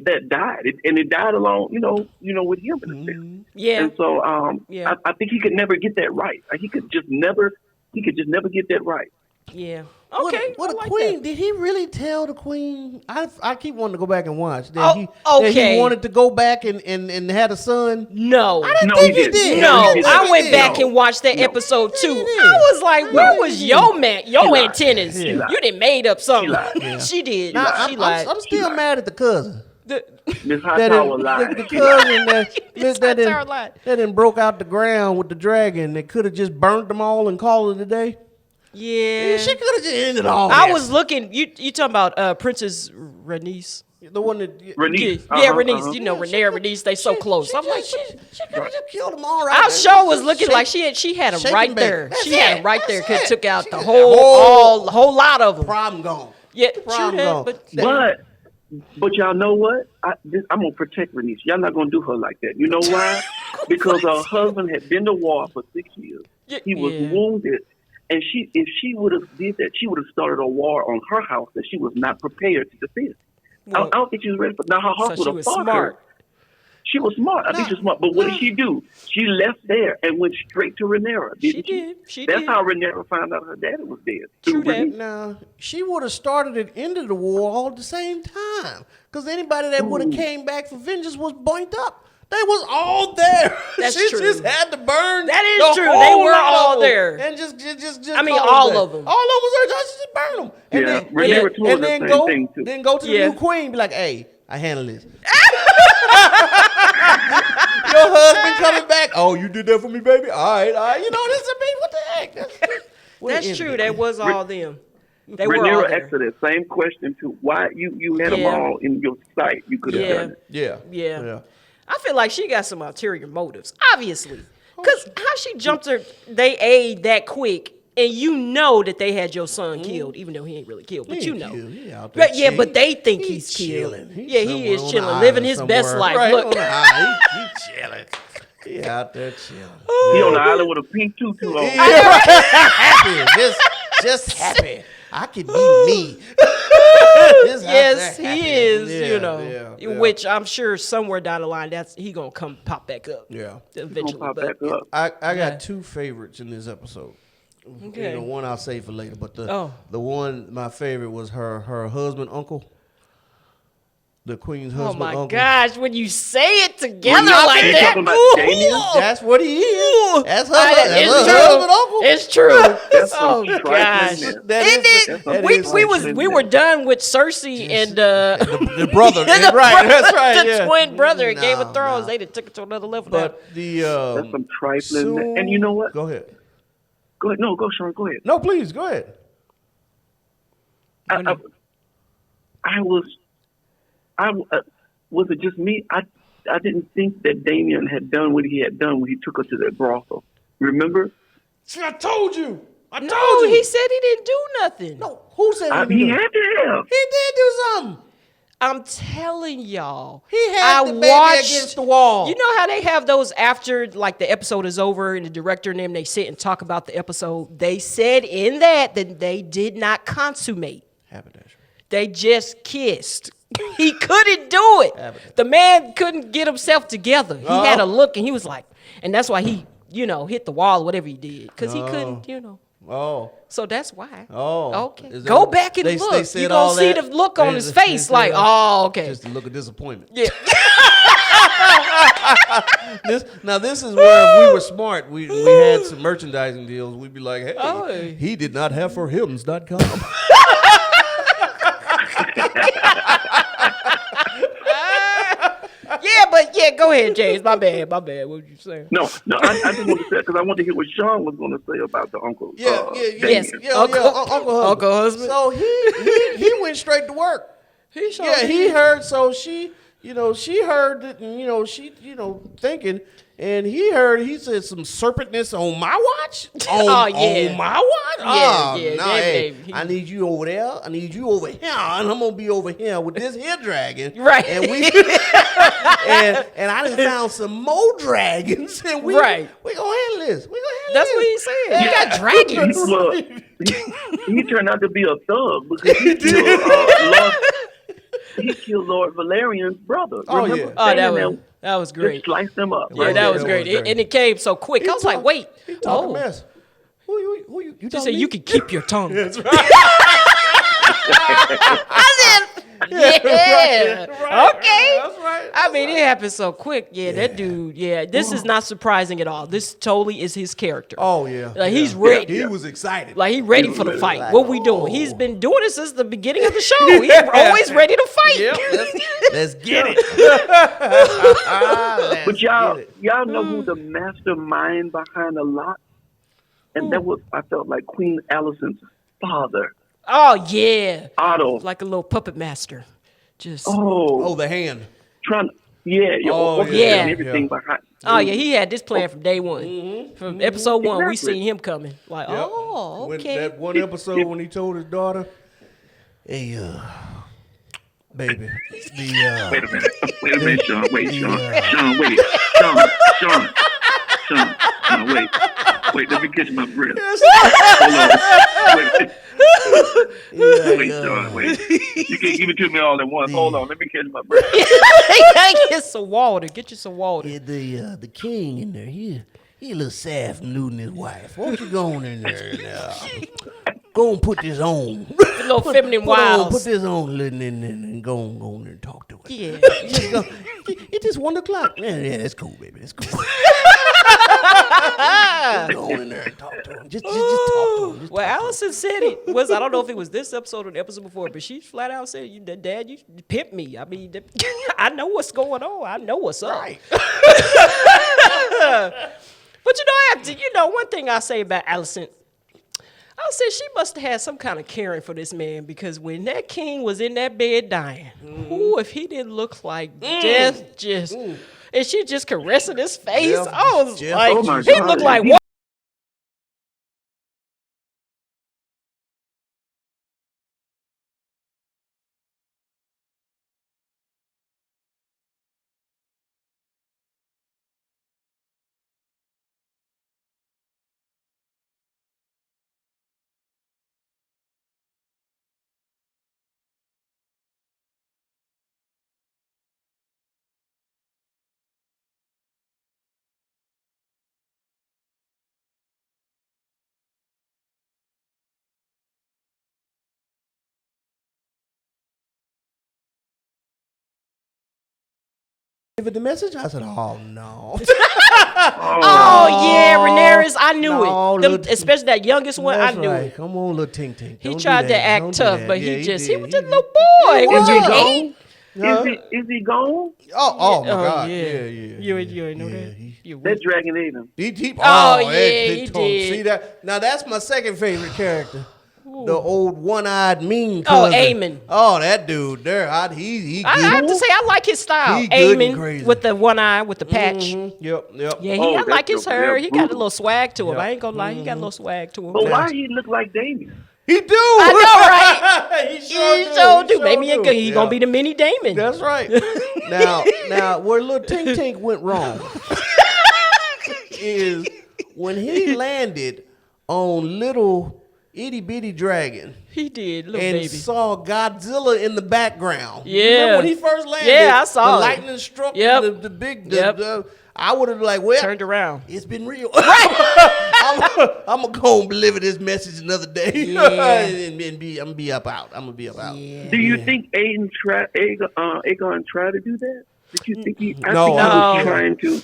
Speaker 3: that died. It died along, with him in a sense.
Speaker 1: Yeah.
Speaker 3: And so
Speaker 1: Yeah.
Speaker 3: I think he could never get that right. He could just never get that right.
Speaker 1: Yeah. Okay.
Speaker 2: What
Speaker 1: I
Speaker 2: the
Speaker 1: like
Speaker 2: queen?
Speaker 1: that.
Speaker 2: Did he really tell the queen? I keep wanting to go back and watch.
Speaker 1: Oh,
Speaker 2: That
Speaker 1: okay.
Speaker 2: he wanted to go back and had a son.
Speaker 1: No.
Speaker 3: No,
Speaker 2: think
Speaker 3: he
Speaker 2: he
Speaker 3: didn't.
Speaker 2: did.
Speaker 1: No,
Speaker 3: he
Speaker 1: I went
Speaker 3: didn't.
Speaker 1: back
Speaker 3: No.
Speaker 1: and watched that
Speaker 3: No.
Speaker 1: episode too.
Speaker 2: he did.
Speaker 1: I was like, where was your
Speaker 3: lied.
Speaker 1: antennas?
Speaker 3: She lied.
Speaker 1: You didn't made up something.
Speaker 3: lied.
Speaker 2: Yeah.
Speaker 1: She did.
Speaker 2: Now,
Speaker 1: She lied.
Speaker 2: I'm still
Speaker 3: lied.
Speaker 2: mad at the cousin.
Speaker 3: Miss
Speaker 2: That
Speaker 3: Hightower lied.
Speaker 2: the
Speaker 3: She lied.
Speaker 2: cousin
Speaker 1: Miss
Speaker 2: that
Speaker 1: Hightower lied.
Speaker 2: didn't broke out the ground with the dragon. That could have just burnt them all and called it a day.
Speaker 1: Yeah.
Speaker 2: She could have just ended all.
Speaker 1: I
Speaker 2: that.
Speaker 1: was looking. You talking about Princess Rhaenys?
Speaker 2: the one that.
Speaker 3: Rhaenys.
Speaker 1: Yeah,
Speaker 3: Uh-huh,
Speaker 1: Rhaenys.
Speaker 3: uh-huh.
Speaker 1: You know, Rhaenyra and Rhaenys. They so close. I'm like,
Speaker 2: she could have just killed them all right.
Speaker 1: our
Speaker 2: there.
Speaker 1: show was looking
Speaker 2: Shake-
Speaker 1: like she had them
Speaker 2: shake
Speaker 1: right
Speaker 2: and bake.
Speaker 1: there.
Speaker 2: That's
Speaker 1: She had
Speaker 2: it.
Speaker 1: them right there.
Speaker 2: That's
Speaker 1: Could
Speaker 2: it.
Speaker 1: took out
Speaker 2: She
Speaker 1: the
Speaker 2: got
Speaker 1: whole lot of them.
Speaker 2: problem gone.
Speaker 1: Yeah, true
Speaker 2: Problem
Speaker 1: that.
Speaker 2: gone.
Speaker 1: But
Speaker 3: But y'all know what? I'm gonna protect Rhaenys. Y'all not gonna do her like that. You know why? Because her husband had been to war for 6 years. He was
Speaker 1: Yeah.
Speaker 3: wounded, and if she would have did that, she would have started a war on her house that she was not prepared to defend. I
Speaker 1: well,
Speaker 3: don't think she was ready for. Now her
Speaker 1: so
Speaker 3: house
Speaker 1: she
Speaker 3: would have
Speaker 1: was
Speaker 3: fought
Speaker 1: smart.
Speaker 3: her. She was smart. I think she's smart. But what did she do? She left there and went straight to Rhaenyra.
Speaker 1: She
Speaker 3: Didn't
Speaker 1: did. She
Speaker 3: That's
Speaker 1: did.
Speaker 3: how Rhaenyra found out her daddy was dead.
Speaker 1: True
Speaker 3: Through
Speaker 1: that.
Speaker 3: Rhaenys.
Speaker 2: Now, she would have started it into the war all at the same time. Because anybody that would have came back for vengeance was burnt up. They was all there.
Speaker 1: That's
Speaker 2: she
Speaker 1: true.
Speaker 2: just had to burn.
Speaker 1: That is
Speaker 2: the
Speaker 1: true.
Speaker 2: whole
Speaker 1: They were
Speaker 2: lot
Speaker 1: all
Speaker 2: of them.
Speaker 1: there.
Speaker 2: And just
Speaker 1: I mean,
Speaker 2: call
Speaker 1: all
Speaker 2: it
Speaker 1: of
Speaker 2: that.
Speaker 1: them.
Speaker 2: All of them was there. Just burn them. And
Speaker 3: Yeah,
Speaker 2: then,
Speaker 3: Rhaenyra told
Speaker 2: and
Speaker 3: the
Speaker 2: then
Speaker 3: same
Speaker 2: go,
Speaker 3: thing, too.
Speaker 2: then go to the
Speaker 1: Yeah.
Speaker 2: new queen. Be like, hey, I handle this. Your husband coming back. Oh, you did that for me, baby. All right. You know this is me. What the heck?
Speaker 1: That's true. That was all them. They were all
Speaker 3: Rhaenyra
Speaker 1: there.
Speaker 3: asked her that same question too. Why you had them
Speaker 1: Yeah.
Speaker 3: all in your sight? You could have
Speaker 1: Yeah.
Speaker 3: done it.
Speaker 1: Yeah. I feel like she got some ulterior motives, obviously. Because how she jumped her, they aid that quick, and you know that they had your son killed, even though he ain't really killed, but
Speaker 2: He
Speaker 1: you
Speaker 2: ain't
Speaker 1: know.
Speaker 2: killed. He out there
Speaker 1: But yeah, but
Speaker 2: chilling.
Speaker 1: they think
Speaker 2: He's
Speaker 1: he's killed.
Speaker 2: chilling. He's
Speaker 1: Yeah, he
Speaker 2: somewhere
Speaker 1: is
Speaker 2: on the
Speaker 1: chilling, living
Speaker 2: island
Speaker 1: his best
Speaker 2: somewhere.
Speaker 1: life.
Speaker 2: Right,
Speaker 1: Look.
Speaker 2: on the island. He chilling. He out there chilling.
Speaker 3: He on the island with a pink tutu on.
Speaker 2: Happy. Just happy. I could be me. Just out
Speaker 1: Yes,
Speaker 2: there
Speaker 1: he
Speaker 2: happy.
Speaker 1: is,
Speaker 2: Yeah,
Speaker 1: you know,
Speaker 2: yeah.
Speaker 1: which I'm sure somewhere down the line, he going to come pop back up.
Speaker 2: Yeah.
Speaker 1: Eventually.
Speaker 3: Pop
Speaker 1: But,
Speaker 3: back up.
Speaker 2: I
Speaker 1: Yeah.
Speaker 2: got two favorites in this episode.
Speaker 1: okay.
Speaker 2: One I'll save for later, but
Speaker 1: Oh.
Speaker 2: the one my favorite was her husband uncle. the queen's
Speaker 1: Oh
Speaker 2: husband.
Speaker 1: my
Speaker 2: uncle.
Speaker 1: gosh, when you say it together
Speaker 3: you
Speaker 1: like
Speaker 3: talking
Speaker 1: that,
Speaker 3: about Damien?
Speaker 2: That's what he is. That's her,
Speaker 1: it's
Speaker 2: her
Speaker 1: true.
Speaker 2: husband, uncle.
Speaker 1: It's true.
Speaker 3: That's some
Speaker 1: Oh gosh,
Speaker 3: triflingness.
Speaker 2: That
Speaker 1: Isn't
Speaker 2: is,
Speaker 1: it?
Speaker 2: that
Speaker 1: we
Speaker 2: is
Speaker 1: we
Speaker 2: some
Speaker 1: was we were done with Cersei and
Speaker 2: the brother.
Speaker 1: the
Speaker 2: Right, that's right.
Speaker 1: the
Speaker 2: yeah.
Speaker 1: twin brother in Game of
Speaker 2: No,
Speaker 1: Thrones.
Speaker 2: no.
Speaker 1: They done took it to another level. Now.
Speaker 2: But the
Speaker 3: That's some trifling. And you know what?
Speaker 2: Go ahead.
Speaker 3: Go ahead. No, go, Sean. Go ahead.
Speaker 2: No, please go ahead.
Speaker 3: I was it just me? I didn't think that Damien had done what he had done when he took her to that brothel. Remember?
Speaker 2: See, I told you. I told
Speaker 1: No,
Speaker 2: you.
Speaker 1: he said he didn't do nothing.
Speaker 2: No, who said he
Speaker 3: He
Speaker 2: did?
Speaker 3: had to have.
Speaker 2: He did do something.
Speaker 1: I'm telling y'all.
Speaker 2: He had the baby against the wall.
Speaker 1: You know how they have those after like the episode is over and the director and them they sit and talk about the episode. They said in that they did not consummate.
Speaker 2: Haberdasher.
Speaker 1: They just kissed. He couldn't do it. The man couldn't get himself together. He had a look and he was like, and that's why he, hit the wall or whatever he did. Because he couldn't,
Speaker 2: Oh.
Speaker 1: So that's why.
Speaker 2: Oh.
Speaker 1: Okay.
Speaker 2: Is that
Speaker 1: Go
Speaker 2: what-
Speaker 1: back and
Speaker 2: they
Speaker 1: look.
Speaker 2: said
Speaker 1: You're
Speaker 2: all
Speaker 1: going to see
Speaker 2: that?
Speaker 1: the look on
Speaker 2: They-
Speaker 1: his
Speaker 2: they
Speaker 1: face
Speaker 2: said
Speaker 1: like,
Speaker 2: all-
Speaker 1: oh, okay.
Speaker 2: Just a look of disappointment.
Speaker 1: Yeah.
Speaker 2: This is where if we were smart. We had some merchandising deals. We'd be like, hey,
Speaker 1: Oh.
Speaker 2: he did not have for hims.com.
Speaker 1: Go ahead, James. My bad. What were you saying?
Speaker 3: No. I just want to say because I want to hear what Sean was going to say about the uncle.
Speaker 1: Yes.
Speaker 2: Uncle
Speaker 1: husband.
Speaker 2: So he went straight to work. He heard. So she heard that, and, she, thinking, and he said some serpentness on my watch. On my watch. I need you over there. I need you over here, and I'm gonna be over here with this here dragon.
Speaker 1: Right.
Speaker 2: And we and I done found some more dragons, and we gonna handle this.
Speaker 1: That's what he said. You got dragons.
Speaker 3: Well, he turned out to be a thug because he killed Lord Valerian's brother. Remember?
Speaker 1: That was great.
Speaker 3: Just sliced him up.
Speaker 1: Yeah,
Speaker 3: right
Speaker 1: that
Speaker 3: there.
Speaker 1: was great. And it came so quick. I was like, wait.
Speaker 2: He talking mess. Who you
Speaker 1: Just say you can keep your tongue.
Speaker 2: That's right.
Speaker 1: Yeah.
Speaker 2: Right.
Speaker 1: Okay.
Speaker 2: That's right.
Speaker 1: I mean, it happened so quick. Yeah, that dude. Yeah, this is not surprising at all. This totally is his character.
Speaker 2: Oh yeah.
Speaker 1: Like he's ready.
Speaker 2: He was excited.
Speaker 1: Like he ready for the fight.
Speaker 2: Like,
Speaker 1: What we doing? He's been doing it since the beginning of the show. He's always ready to fight.
Speaker 2: Yep. Let's get it.
Speaker 3: But y'all know who the mastermind behind a lot? And that was, I felt like Queen Allison's father.
Speaker 1: Oh yeah.
Speaker 3: Otto.
Speaker 1: Like a little puppet master. Just.
Speaker 2: Oh, the hand.
Speaker 3: And everything behind.
Speaker 1: Oh yeah, he had this plan from day one.
Speaker 2: Mm-hmm.
Speaker 1: From episode one, we
Speaker 3: Exactly.
Speaker 1: seen him coming. Like,
Speaker 2: Yep.
Speaker 1: oh, okay.
Speaker 2: That one episode when he told his daughter, "Hey, baby,
Speaker 3: Wait a minute, Sean. Wait, let me catch my breath. Hold on. Wait, Sean, wait. You can't give it to me all at once. Hold on, let me catch my breath.
Speaker 1: Get some water. Get you some water.
Speaker 2: Yeah, the king in there, he a little sad from losing his wife. Won't you go on in there and go and put this on?
Speaker 1: The little feminine wiles.
Speaker 2: Put this on and go on there and talk to her.
Speaker 1: Yeah.
Speaker 2: It's just 1 o'clock. Yeah, that's cool, baby. That's cool. Go on in there and talk to him. Just talk to him.
Speaker 1: Well, Allison said it was. I don't know if it was this episode or the episode before, but she flat out said, "Dad, you pimp me. I mean, I know what's going on. I know what's up."
Speaker 2: Right.
Speaker 1: But one thing I say about Allison, I said she must have had some kind of caring for this man because when that king was in that bed dying, if he didn't look like death, and she just caressing his face, I was like,
Speaker 3: oh my
Speaker 1: he
Speaker 3: God.
Speaker 1: looked like
Speaker 2: Give it the message. I said, oh no.
Speaker 1: Oh yeah, Ramirez, I knew
Speaker 2: No,
Speaker 1: it. Them,
Speaker 2: look-
Speaker 1: especially that youngest one,
Speaker 2: That's
Speaker 1: I knew
Speaker 2: right.
Speaker 1: it.
Speaker 2: Come on, little Tink Tink.
Speaker 1: He
Speaker 2: Don't do
Speaker 1: tried to
Speaker 2: that.
Speaker 1: act
Speaker 2: Don't do
Speaker 1: tough,
Speaker 2: that.
Speaker 1: but
Speaker 2: Yeah,
Speaker 1: he was
Speaker 2: did.
Speaker 1: just a little boy.
Speaker 2: He
Speaker 1: Was
Speaker 2: was.
Speaker 1: he
Speaker 3: gone?
Speaker 1: eight?
Speaker 3: Is he gone?
Speaker 2: Oh my
Speaker 1: Oh,
Speaker 2: God.
Speaker 1: yeah.
Speaker 2: Yeah.
Speaker 1: You ain't know that? You
Speaker 3: That dragon ate him.
Speaker 1: Oh, yeah, he
Speaker 2: told-
Speaker 1: did.
Speaker 2: See that? Now that's my second favorite character. The old one-eyed mean
Speaker 1: Oh,
Speaker 2: cousin.
Speaker 1: Eamon.
Speaker 2: Oh, that dude there. He
Speaker 1: I
Speaker 2: good.
Speaker 1: have to say, I like his style.
Speaker 2: He good and
Speaker 1: Eamon
Speaker 2: crazy.
Speaker 1: with the one eye, with the patch.
Speaker 2: Mhm. Yep.
Speaker 1: Yeah,
Speaker 3: Oh,
Speaker 1: I
Speaker 3: that
Speaker 1: like his
Speaker 3: joke,
Speaker 1: hair.
Speaker 3: yeah,
Speaker 1: He got a
Speaker 3: brutal.
Speaker 1: little swag to him.
Speaker 2: Yeah.
Speaker 1: I ain't gonna lie, he got a little swag to him.
Speaker 3: But why he look like Damien?
Speaker 2: He do.
Speaker 1: I
Speaker 2: know, right?
Speaker 1: He sure do. Maybe he gonna be the mini Damon.
Speaker 2: That's right. now, where little Tink Tink went wrong is when he landed on little itty bitty dragon
Speaker 1: He did, little
Speaker 2: and
Speaker 1: baby.
Speaker 2: saw Godzilla in the background.
Speaker 1: Yeah.
Speaker 2: Remember when he first landed?
Speaker 1: Yeah, I saw
Speaker 2: the
Speaker 1: it.
Speaker 2: lightning struck
Speaker 1: Yep.
Speaker 2: the big.
Speaker 1: Yep.
Speaker 2: I would have like, well,
Speaker 1: Turned around.
Speaker 2: it's been real. I'm gonna go and deliver this message another day,
Speaker 1: Yeah.
Speaker 2: and I'm gonna be up out. I'm gonna be up out.
Speaker 1: Yeah.
Speaker 3: Do you think Aegon tried to do that? Did you think he? I
Speaker 2: No,
Speaker 3: think he
Speaker 1: no.
Speaker 3: was trying to.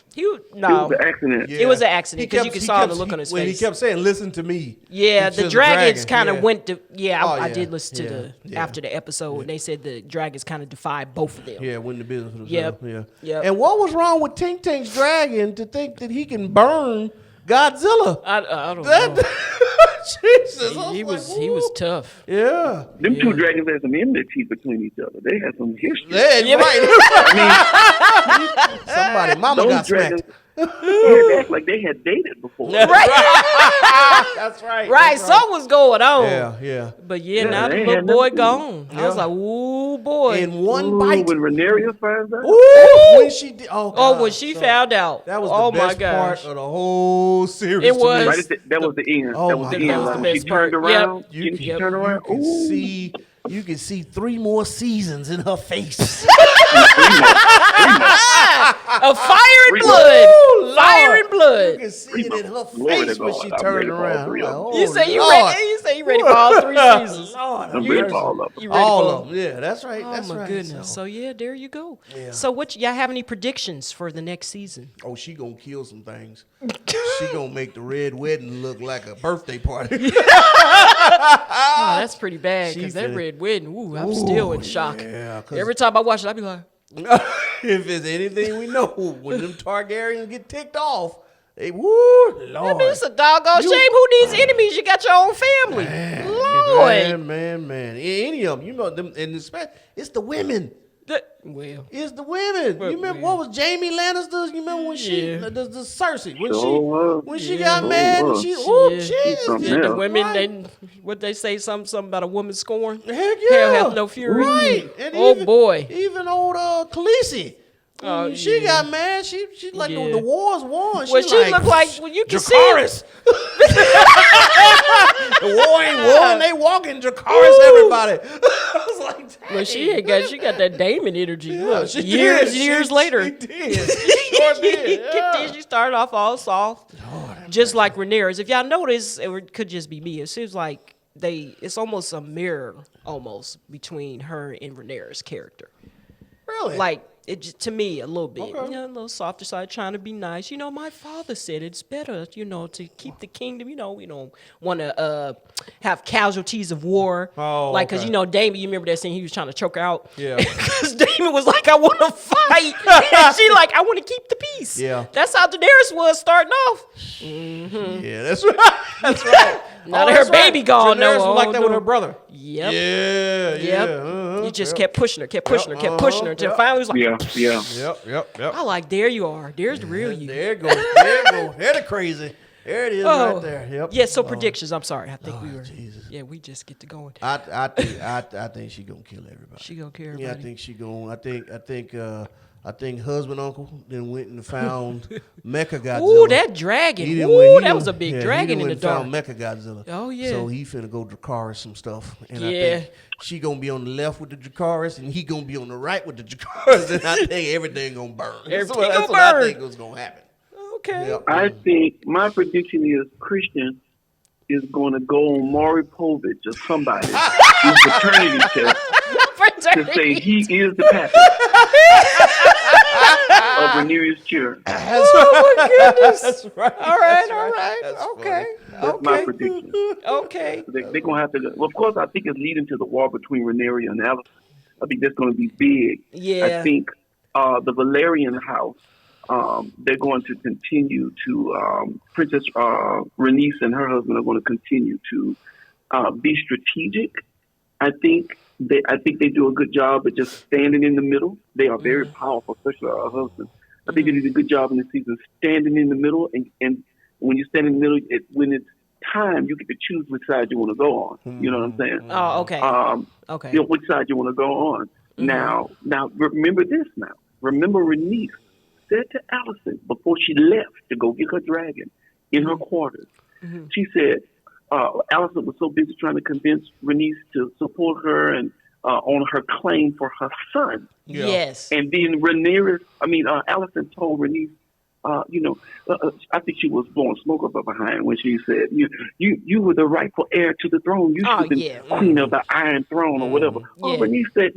Speaker 1: No.
Speaker 3: It was an accident.
Speaker 1: It was an accident because you
Speaker 2: kept-
Speaker 1: can saw the
Speaker 2: kept-
Speaker 1: look on his
Speaker 2: when
Speaker 1: face.
Speaker 2: he kept saying, "Listen to me."
Speaker 1: Yeah,
Speaker 2: It's
Speaker 1: the
Speaker 2: just a
Speaker 1: dragons
Speaker 2: dragon,
Speaker 1: kind of
Speaker 2: yeah.
Speaker 1: went to. Yeah, I
Speaker 2: Oh,
Speaker 1: did
Speaker 2: yeah,
Speaker 1: listen to
Speaker 2: yeah,
Speaker 1: the
Speaker 2: yeah.
Speaker 1: after the episode, and they said the dragons kind of defied both of them.
Speaker 2: Yeah, win the business for themselves.
Speaker 1: Yep.
Speaker 2: Yeah.
Speaker 1: Yep.
Speaker 2: And what was wrong with Tink Tink's dragon to think that he can burn Godzilla?
Speaker 1: I don't
Speaker 2: That,
Speaker 1: know.
Speaker 2: Jesus, I
Speaker 1: He
Speaker 2: like,
Speaker 1: was
Speaker 2: "Ooh."
Speaker 1: tough.
Speaker 2: Yeah.
Speaker 3: Them two dragons had some enmity between each other. They had some history.
Speaker 2: Yeah, right. Somebody, mama
Speaker 3: Those
Speaker 2: got
Speaker 3: dragons,
Speaker 2: smacked.
Speaker 3: they act like they had dated before.
Speaker 1: Right,
Speaker 2: That's right.
Speaker 1: right. Something was going on.
Speaker 2: Yeah, yeah.
Speaker 1: But yeah,
Speaker 3: Yeah,
Speaker 1: now the
Speaker 3: they
Speaker 1: little
Speaker 3: had
Speaker 1: boy
Speaker 3: nothing.
Speaker 1: gone. I was
Speaker 2: Yeah.
Speaker 1: like, ooh boy.
Speaker 2: In one
Speaker 3: Ooh,
Speaker 2: bite.
Speaker 3: when Rhaenyra finds out.
Speaker 2: Ooh, when she did. Oh,
Speaker 1: Oh,
Speaker 2: God.
Speaker 1: when she
Speaker 2: So,
Speaker 1: found out.
Speaker 2: That was
Speaker 1: oh
Speaker 2: the best
Speaker 1: my gosh.
Speaker 2: part of the whole series.
Speaker 1: It
Speaker 2: to me.
Speaker 1: was.
Speaker 3: Right, that was the end.
Speaker 2: Oh
Speaker 3: that was
Speaker 2: my
Speaker 3: the
Speaker 2: God.
Speaker 3: end.
Speaker 2: That was the
Speaker 3: When she
Speaker 1: best part.
Speaker 3: turned around.
Speaker 1: Yep.
Speaker 3: Didn't she turn around?
Speaker 2: You can
Speaker 3: Ooh.
Speaker 2: see. You can see 3 more seasons in her face.
Speaker 1: Of fire and
Speaker 3: Ooh,
Speaker 1: blood.
Speaker 2: Lord.
Speaker 1: Fire and blood.
Speaker 2: You can see it in her
Speaker 3: Glory
Speaker 2: face
Speaker 3: to
Speaker 2: when
Speaker 3: God.
Speaker 2: she
Speaker 3: I'm
Speaker 2: turned
Speaker 3: ready for all
Speaker 2: around.
Speaker 3: 3 of them.
Speaker 2: Oh,
Speaker 1: You say you
Speaker 2: Lord.
Speaker 1: ready? You say you ready for all 3 seasons?
Speaker 2: Lord,
Speaker 3: I'm
Speaker 2: have
Speaker 3: ready
Speaker 2: mercy.
Speaker 3: for all of them.
Speaker 1: You ready
Speaker 2: All
Speaker 1: for
Speaker 2: of them. Yeah, that's right.
Speaker 1: Oh
Speaker 2: That's
Speaker 1: my
Speaker 2: right.
Speaker 1: goodness.
Speaker 2: So-
Speaker 1: So yeah, there you go.
Speaker 2: Yeah.
Speaker 1: So what y'all have any predictions for the next season?
Speaker 2: Oh, she gonna kill some things. She gonna make the red wedding look like a birthday party.
Speaker 1: Oh, that's pretty bad
Speaker 2: she
Speaker 1: because that
Speaker 2: finna-
Speaker 1: red wedding, ooh, I'm still in shock.
Speaker 2: Yeah, 'cause
Speaker 1: Every time I watch it, I be like,
Speaker 2: if it's anything we know, when them Targaryens get ticked off, they woo,
Speaker 1: I
Speaker 2: Lord.
Speaker 1: mean, it's a doggone
Speaker 2: You-
Speaker 1: shame. Who needs enemies? You got your own family. Lord.
Speaker 2: Man. Any of them, you know them, and it's the women.
Speaker 1: Well,
Speaker 2: It's the women.
Speaker 1: But,
Speaker 2: You remember
Speaker 1: yeah.
Speaker 2: what was Jamie Lannister? You remember when she
Speaker 1: Yeah.
Speaker 2: the Cersei when
Speaker 3: Sure was.
Speaker 2: she
Speaker 1: Yeah.
Speaker 2: got mad and
Speaker 3: was.
Speaker 2: she
Speaker 1: Yeah.
Speaker 2: Jesus,
Speaker 3: Something
Speaker 1: yeah, the
Speaker 3: else.
Speaker 1: women,
Speaker 2: Right.
Speaker 1: what they say, something about a woman scorn.
Speaker 2: Heck
Speaker 1: Hell
Speaker 2: yeah.
Speaker 1: hath no fury.
Speaker 2: Right. And
Speaker 1: Oh,
Speaker 2: even,
Speaker 1: boy.
Speaker 2: Even old Khaleesi.
Speaker 1: Oh,
Speaker 2: When she
Speaker 1: yeah.
Speaker 2: got mad. She like
Speaker 1: Yeah.
Speaker 2: the war's won.
Speaker 1: Well, she looked like, well, you can see it.
Speaker 2: Dracarys. The war ain't won. They walking Dracarys, everybody. I was like, dang.
Speaker 1: Well, she got that Damon energy.
Speaker 2: Yeah,
Speaker 1: Look,
Speaker 2: she
Speaker 1: years
Speaker 2: did.
Speaker 1: later.
Speaker 2: She did. She sure did. Yeah.
Speaker 1: She started off all soft, just like Rhaenyra's. If y'all notice, it could just be me. It seems like it's almost a mirror, almost between her and Rhaenyra's character.
Speaker 2: Really?
Speaker 1: Like it just, to me a little bit,
Speaker 2: Okay.
Speaker 1: a little softer side, trying to be nice. You know, my father said it's better, to keep the kingdom. You know, we don't want to have casualties of war.
Speaker 2: Oh,
Speaker 1: like because
Speaker 2: okay.
Speaker 1: Damon, you remember that scene? He was trying to choke her out.
Speaker 2: Yeah.
Speaker 1: Because Damon was like, I want to fight, and she like, I want to keep the peace.
Speaker 2: Yeah.
Speaker 1: That's how Daenerys was starting off.
Speaker 2: Yeah, that's right. That's right.
Speaker 1: Now that
Speaker 2: that's
Speaker 1: her baby gone,
Speaker 2: Daenerys
Speaker 1: no,
Speaker 2: was like that with
Speaker 1: no.
Speaker 2: her brother.
Speaker 1: Yep.
Speaker 2: Yeah,
Speaker 1: Yep.
Speaker 2: yeah.
Speaker 1: You just
Speaker 2: yep.
Speaker 1: kept pushing her, kept pushing her, until
Speaker 2: Yep.
Speaker 1: finally it was like,
Speaker 3: Yeah.
Speaker 2: Yep.
Speaker 1: I like, there you are. There's the real you.
Speaker 2: There you go. There the crazy. There it is
Speaker 1: Oh,
Speaker 2: right there. Yep.
Speaker 1: Yeah, so predictions. I'm sorry. I think we were.
Speaker 2: Jesus.
Speaker 1: Yeah, we just get to going.
Speaker 2: I think she gonna kill everybody.
Speaker 1: She gonna kill
Speaker 2: Yeah, I
Speaker 1: everybody.
Speaker 2: think she gonna. I think husband uncle then went and found Mecha Godzilla.
Speaker 1: Ooh, that dragon.
Speaker 2: He done
Speaker 1: Ooh,
Speaker 2: went- he
Speaker 1: that
Speaker 2: done-
Speaker 1: was a big
Speaker 2: yeah,
Speaker 1: dragon
Speaker 2: he
Speaker 1: in
Speaker 2: done
Speaker 1: the
Speaker 2: went and
Speaker 1: dark.
Speaker 2: found Mecha Godzilla.
Speaker 1: Oh, yeah.
Speaker 2: So he finna go Dracarys some stuff, and I
Speaker 1: Yeah.
Speaker 2: think she gonna be on the left with the Dracarys, and he gonna be on the right with the Dracarys, and I think everything gonna burn.
Speaker 1: Everything
Speaker 2: that's
Speaker 1: gonna
Speaker 2: what I
Speaker 1: burn.
Speaker 2: think was gonna happen.
Speaker 1: Okay.
Speaker 2: Yep.
Speaker 3: I think my prediction is Christian is going to go on Maury Povich or somebody in paternity test to say he is the pastor. of Rhaenyra's chair.
Speaker 1: Oh my goodness!
Speaker 2: That's right.
Speaker 1: All right,
Speaker 2: That's
Speaker 1: all
Speaker 2: right.
Speaker 1: right.
Speaker 2: That's
Speaker 1: Okay,
Speaker 3: That's my
Speaker 1: okay,
Speaker 3: prediction.
Speaker 1: okay.
Speaker 3: They're going to have to. Well, of course, I think it's leading to the war between Rhaenyra and Alicent. I think that's going to be big. I
Speaker 1: Yeah.
Speaker 3: think the Valerian house, they're going to continue to, Princess Rhaenys and her husband are going to continue to be strategic. I think they do a good job of just standing in the middle. They are very powerful, especially her husband. I think they did a good job in the season standing in the middle. And when you stand in the middle, when it's time, you get to choose which side you want to go on. You know what I'm saying?
Speaker 1: Oh, okay. Okay.
Speaker 3: You know, which side you want to go on. Now, remember this now. Remember Rhaenys said to Alicent before she left to go get her dragon in her quarters. She said, Alicent was so busy trying to convince Rhaenys to support her and on her claim for her son.
Speaker 2: Yeah.
Speaker 1: Yes.
Speaker 3: And then Alicent told Rhaenys, I think she was blowing smoke up her behind when she said, "You were the rightful heir to the throne. You should have been queen of the Iron Throne or whatever." Oh, Rhaenys said,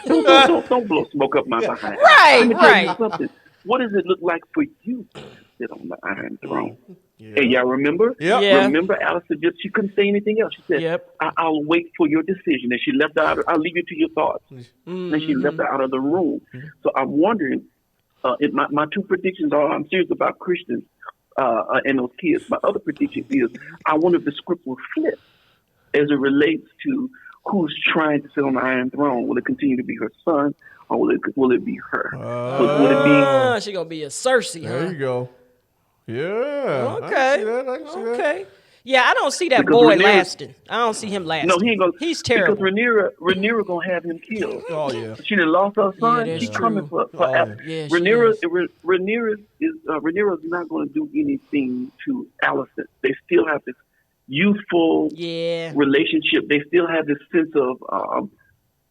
Speaker 3: don't blow smoke up my behind.
Speaker 1: Right,
Speaker 3: Let me tell you
Speaker 1: right.
Speaker 3: something. What does it look like for you to sit on the Iron Throne?
Speaker 2: Yeah.
Speaker 3: Hey, y'all remember?
Speaker 2: Yep.
Speaker 1: Yeah.
Speaker 3: Remember, Alicent she couldn't say anything else. She said,
Speaker 1: Yep.
Speaker 3: I'll wait for your decision. And she left her out. I'll leave you to your thoughts. And she left her out of the room. So I'm wondering, my two predictions are, I'm serious about Christians and those kids. My other prediction is, I wonder if the script will flip as it relates to who's trying to sit on the Iron Throne. Will it continue to be her son, or will it be her? Will it be?
Speaker 1: She gonna be a Cersei, huh?
Speaker 2: There you go. Yeah.
Speaker 1: Okay.
Speaker 2: I can see that. I can see that.
Speaker 1: Okay. Yeah, I don't see that
Speaker 3: Because
Speaker 1: boy
Speaker 3: Rhaenyra-
Speaker 1: lasting. I don't see him lasting.
Speaker 3: No, he ain't gonna.
Speaker 1: He's terrible.
Speaker 3: Because Rhaenyra gonna have him killed.
Speaker 2: Oh yeah.
Speaker 3: She done lost her son.
Speaker 1: that's
Speaker 3: She's
Speaker 1: true.
Speaker 3: coming for
Speaker 2: yeah.
Speaker 1: Yeah, she
Speaker 3: Rhaenyra's not going to do anything to Alicent. They still have this youthful relationship. They still have this sense of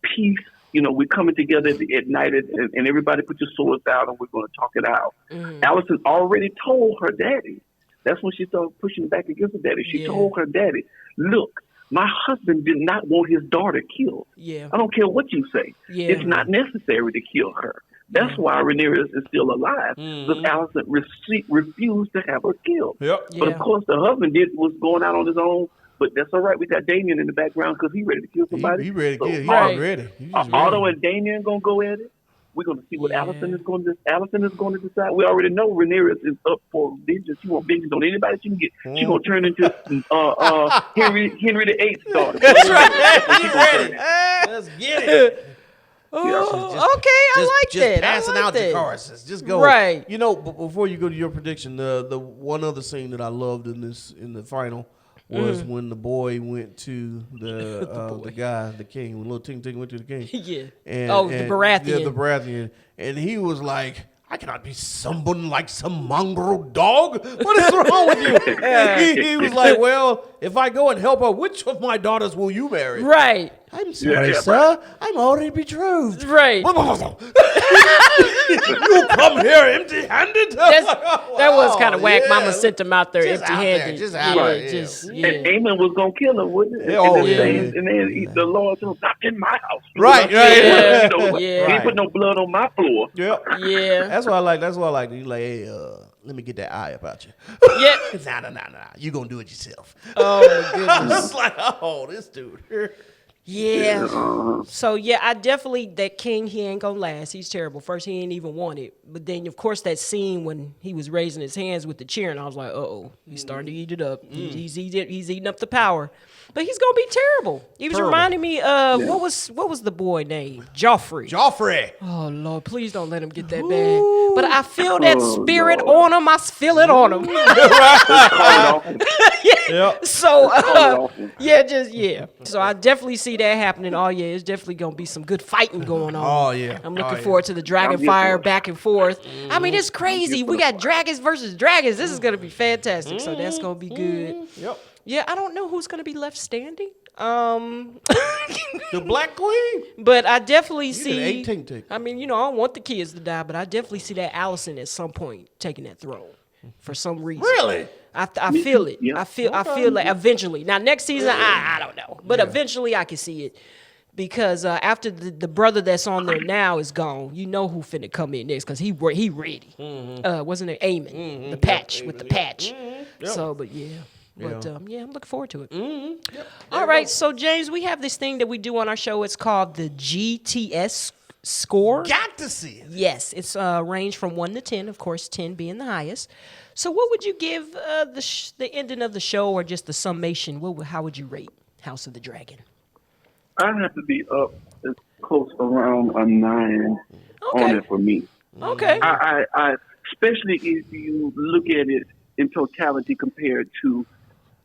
Speaker 3: peace. You know, we're coming together at night, and everybody put your swords down, and we're going to talk it out. Alicent already told her daddy. That's when she started pushing back against her daddy. She told her daddy, "Look, my husband did not want his daughter killed.
Speaker 1: Yeah.
Speaker 3: I don't care what you say. It's not necessary to kill her." That's why Rhaenyra is still alive, because Alicent refused to have her killed.
Speaker 2: Yep.
Speaker 3: But of course, the husband was going out on his own. But that's all right. We got Damien in the background because he's ready to kill somebody.
Speaker 2: He ready to kill. He's
Speaker 1: Right.
Speaker 2: ready.
Speaker 3: Otto and Damien gonna go at it. We're gonna see what Alicent is going to. Alicent is going to decide. We already know Rhaenyra is up for vengeance. She wants vengeance on anybody she can get. She gonna turn into Henry VIII's daughter.
Speaker 2: That's right. He's ready. Let's get it.
Speaker 1: Oh, okay, I like that.
Speaker 2: Just passing
Speaker 1: I like
Speaker 2: out
Speaker 1: that.
Speaker 2: the choruses. Just go.
Speaker 1: Right.
Speaker 2: You know, before you go to your prediction, the one other scene that I loved in the final was when the boy went to the guy, the king, when little Ting Ting went to the king.
Speaker 1: Yeah.
Speaker 2: And,
Speaker 1: The Baratheon.
Speaker 2: Yeah, the Baratheon. And he was like, I cannot be someone like some mongrel dog. What is wrong with you? he was like, well, if I go and help her, which of my daughters will you marry?
Speaker 1: Right.
Speaker 2: I'm sorry, sir. I'm already betrothed.
Speaker 1: Right.
Speaker 2: You come here empty-handed?
Speaker 1: That was kind of whack. Mama sent him out there
Speaker 2: Just out
Speaker 1: empty-handed.
Speaker 2: there, just out there, yeah.
Speaker 1: Just,
Speaker 3: And Aemon was gonna kill him, wouldn't it?
Speaker 2: Oh,
Speaker 3: and then the Lord told him, "Not in my house."
Speaker 2: Right.
Speaker 3: He
Speaker 1: Yeah.
Speaker 3: ain't put no blood on my floor.
Speaker 2: Yep.
Speaker 1: Yeah.
Speaker 2: That's what I like. That's what I like. He's like, hey, let me get that eye about you.
Speaker 1: Yeah.
Speaker 2: Nah. You gonna do it yourself.
Speaker 1: Oh my goodness.
Speaker 2: I was like, oh, this dude.
Speaker 1: Yeah. So I definitely that king. He ain't gonna last. He's terrible. First, he ain't even want it, but then of course that scene when he was raising his hands with the cheering, I was like, he's starting to eat it up. He's eating up the power. But he's gonna be terrible. He was reminding me of what was the boy name? Joffrey. Oh Lord, please don't let him get that bad. But I feel that spirit on him. I feel it on him.
Speaker 2: Yep.
Speaker 1: So So I definitely see that happening. Oh yeah, it's definitely gonna be some good fighting going on.
Speaker 2: Oh yeah.
Speaker 1: I'm looking forward to the dragon fire back and forth. I mean, it's crazy. We got dragons versus dragons. This is gonna be fantastic. So that's gonna be good.
Speaker 2: Yep.
Speaker 1: Yeah, I don't know who's gonna be left standing.
Speaker 2: The Black Queen.
Speaker 1: But I definitely see.
Speaker 2: an 18 tick.
Speaker 1: I mean, I don't want the kids to die, but I definitely see that Alicent at some point taking that throne for some reason.
Speaker 2: Really?
Speaker 1: I feel it.
Speaker 3: Yeah.
Speaker 1: I feel like eventually. Now next season, I don't know, but eventually I can see it. because after the brother that's on there now is gone, you know who finna come in next because he ready. Wasn't it Eamon? The patch with the patch. So, but yeah. But yeah, I'm looking forward to it. All right, so James, we have this thing that we do on our show. It's called the GTS score.
Speaker 2: Got to see it.
Speaker 1: Yes, it's range from 1 to 10, of course, 10 being the highest. So what would you give the ending of the show or just the summation? How would you rate House of the Dragon?
Speaker 3: I have to be up as close around a 9 on it for me.
Speaker 1: Okay.
Speaker 3: I especially if you look at it in totality compared to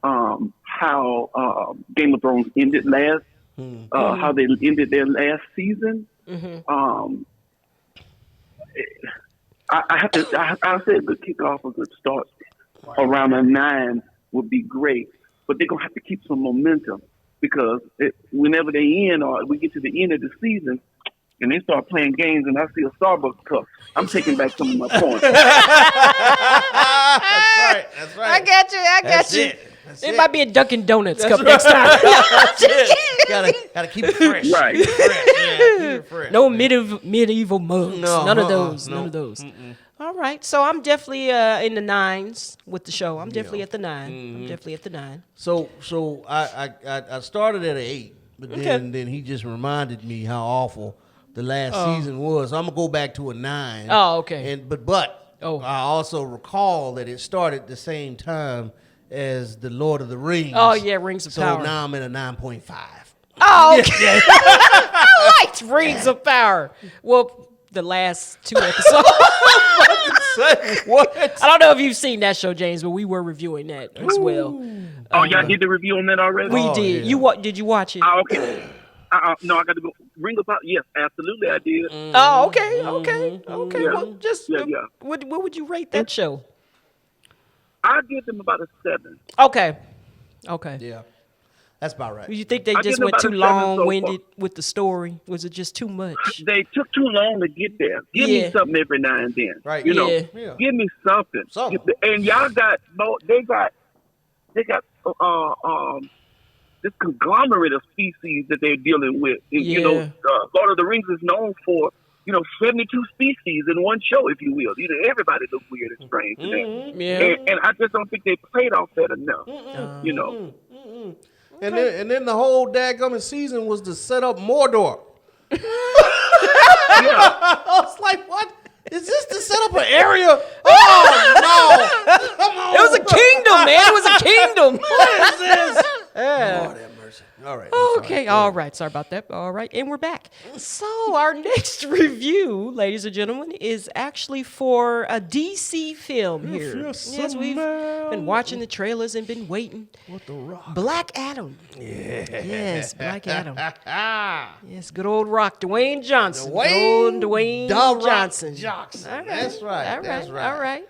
Speaker 3: how Game of Thrones ended last, how they ended their last season. I have to. I said the kickoff a good start around a 9 would be great, but they're gonna have to keep some momentum because whenever they end or we get to the end of the season and they start playing games and I see a Starbucks cup, I'm taking back some of my points.
Speaker 2: That's right.
Speaker 1: I got you.
Speaker 2: That's it.
Speaker 1: It might be a Dunkin' Donuts cup next time.
Speaker 2: Gotta keep it fresh.
Speaker 3: Right.
Speaker 2: Keep it fresh.
Speaker 1: No medieval mugs.
Speaker 2: No,
Speaker 1: None of those.
Speaker 2: no.
Speaker 1: None of those. All right. So I'm definitely in the 9s with the show. I'm definitely at the 9. I'm definitely at the 9.
Speaker 2: So I started at an 8, but then he just reminded me how awful the last season was. So I'm gonna go back to a 9.
Speaker 1: Oh, okay.
Speaker 2: But I also recall that it started the same time as the Lord of the Rings.
Speaker 1: Oh yeah, Rings of Power.
Speaker 2: So now I'm at a 9.5.
Speaker 1: Oh, okay. I liked Rings of Power. Well, the last 2 episodes.
Speaker 2: What?
Speaker 1: I don't know if you've seen that show, James, but we were reviewing that as well.
Speaker 3: Oh, y'all did the review on that already?
Speaker 1: We did.
Speaker 2: Yeah.
Speaker 1: Did you watch it?
Speaker 3: Okay. No, I got to go. Ring about. Yes, absolutely, I did.
Speaker 1: Oh, okay.
Speaker 3: Yeah.
Speaker 1: Well, just
Speaker 3: Yeah.
Speaker 1: what would you rate that show?
Speaker 3: I give them about a 7.
Speaker 1: Okay.
Speaker 2: Yeah, that's about right.
Speaker 1: You think they
Speaker 3: I
Speaker 1: just
Speaker 3: give them
Speaker 1: went
Speaker 3: about
Speaker 1: too
Speaker 3: a 7
Speaker 1: long-winded with the story? Was it just too much?
Speaker 3: They took too long to get there. Give me something every now and then.
Speaker 2: Right.
Speaker 3: You know,
Speaker 2: Yeah.
Speaker 3: give me something. And y'all got they got this conglomerate of species that they're dealing with. And, you know, Lord of the Rings is known for 72 species in one show, if you will. Everybody looks weird and strange. And I just don't think they played off that enough. You know.
Speaker 2: And then the whole dadgummit season was to set up Mordor.
Speaker 3: Yeah.
Speaker 2: I was like, what? Is this to set up an area? Oh, no. Come on.
Speaker 1: It was a kingdom, man. It was a kingdom.
Speaker 2: What is this? Lord have mercy. All right.
Speaker 1: Okay, all right. Sorry about that. All right, and we're back. So our next review, ladies and gentlemen, is actually for a DC film here. Yes, we've been watching the trailers and been waiting.
Speaker 2: What the rock?
Speaker 1: Black Adam.
Speaker 2: Yeah.
Speaker 1: Yes, Black Adam. Yes, good old Rock, Dwayne Johnson. Dwayne
Speaker 2: Rock
Speaker 1: Johnson.
Speaker 2: Johnson.
Speaker 1: All right.
Speaker 2: That's right. That's right.
Speaker 1: All right.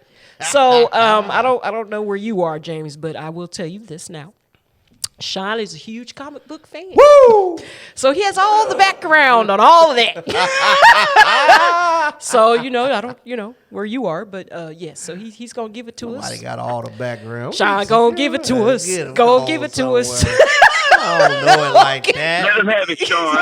Speaker 1: So I don't know where you are, James, but I will tell you this now. Sean is a huge comic book fan.
Speaker 2: Woo!
Speaker 1: So he has all the background on all of that. So, I don't, where you are, but yes, so he's going to give it to us.
Speaker 2: Somebody got all the background.
Speaker 1: Sean, go and give it to us. Go give it to us.
Speaker 2: I don't know it like that.
Speaker 3: Let him have it, Sean.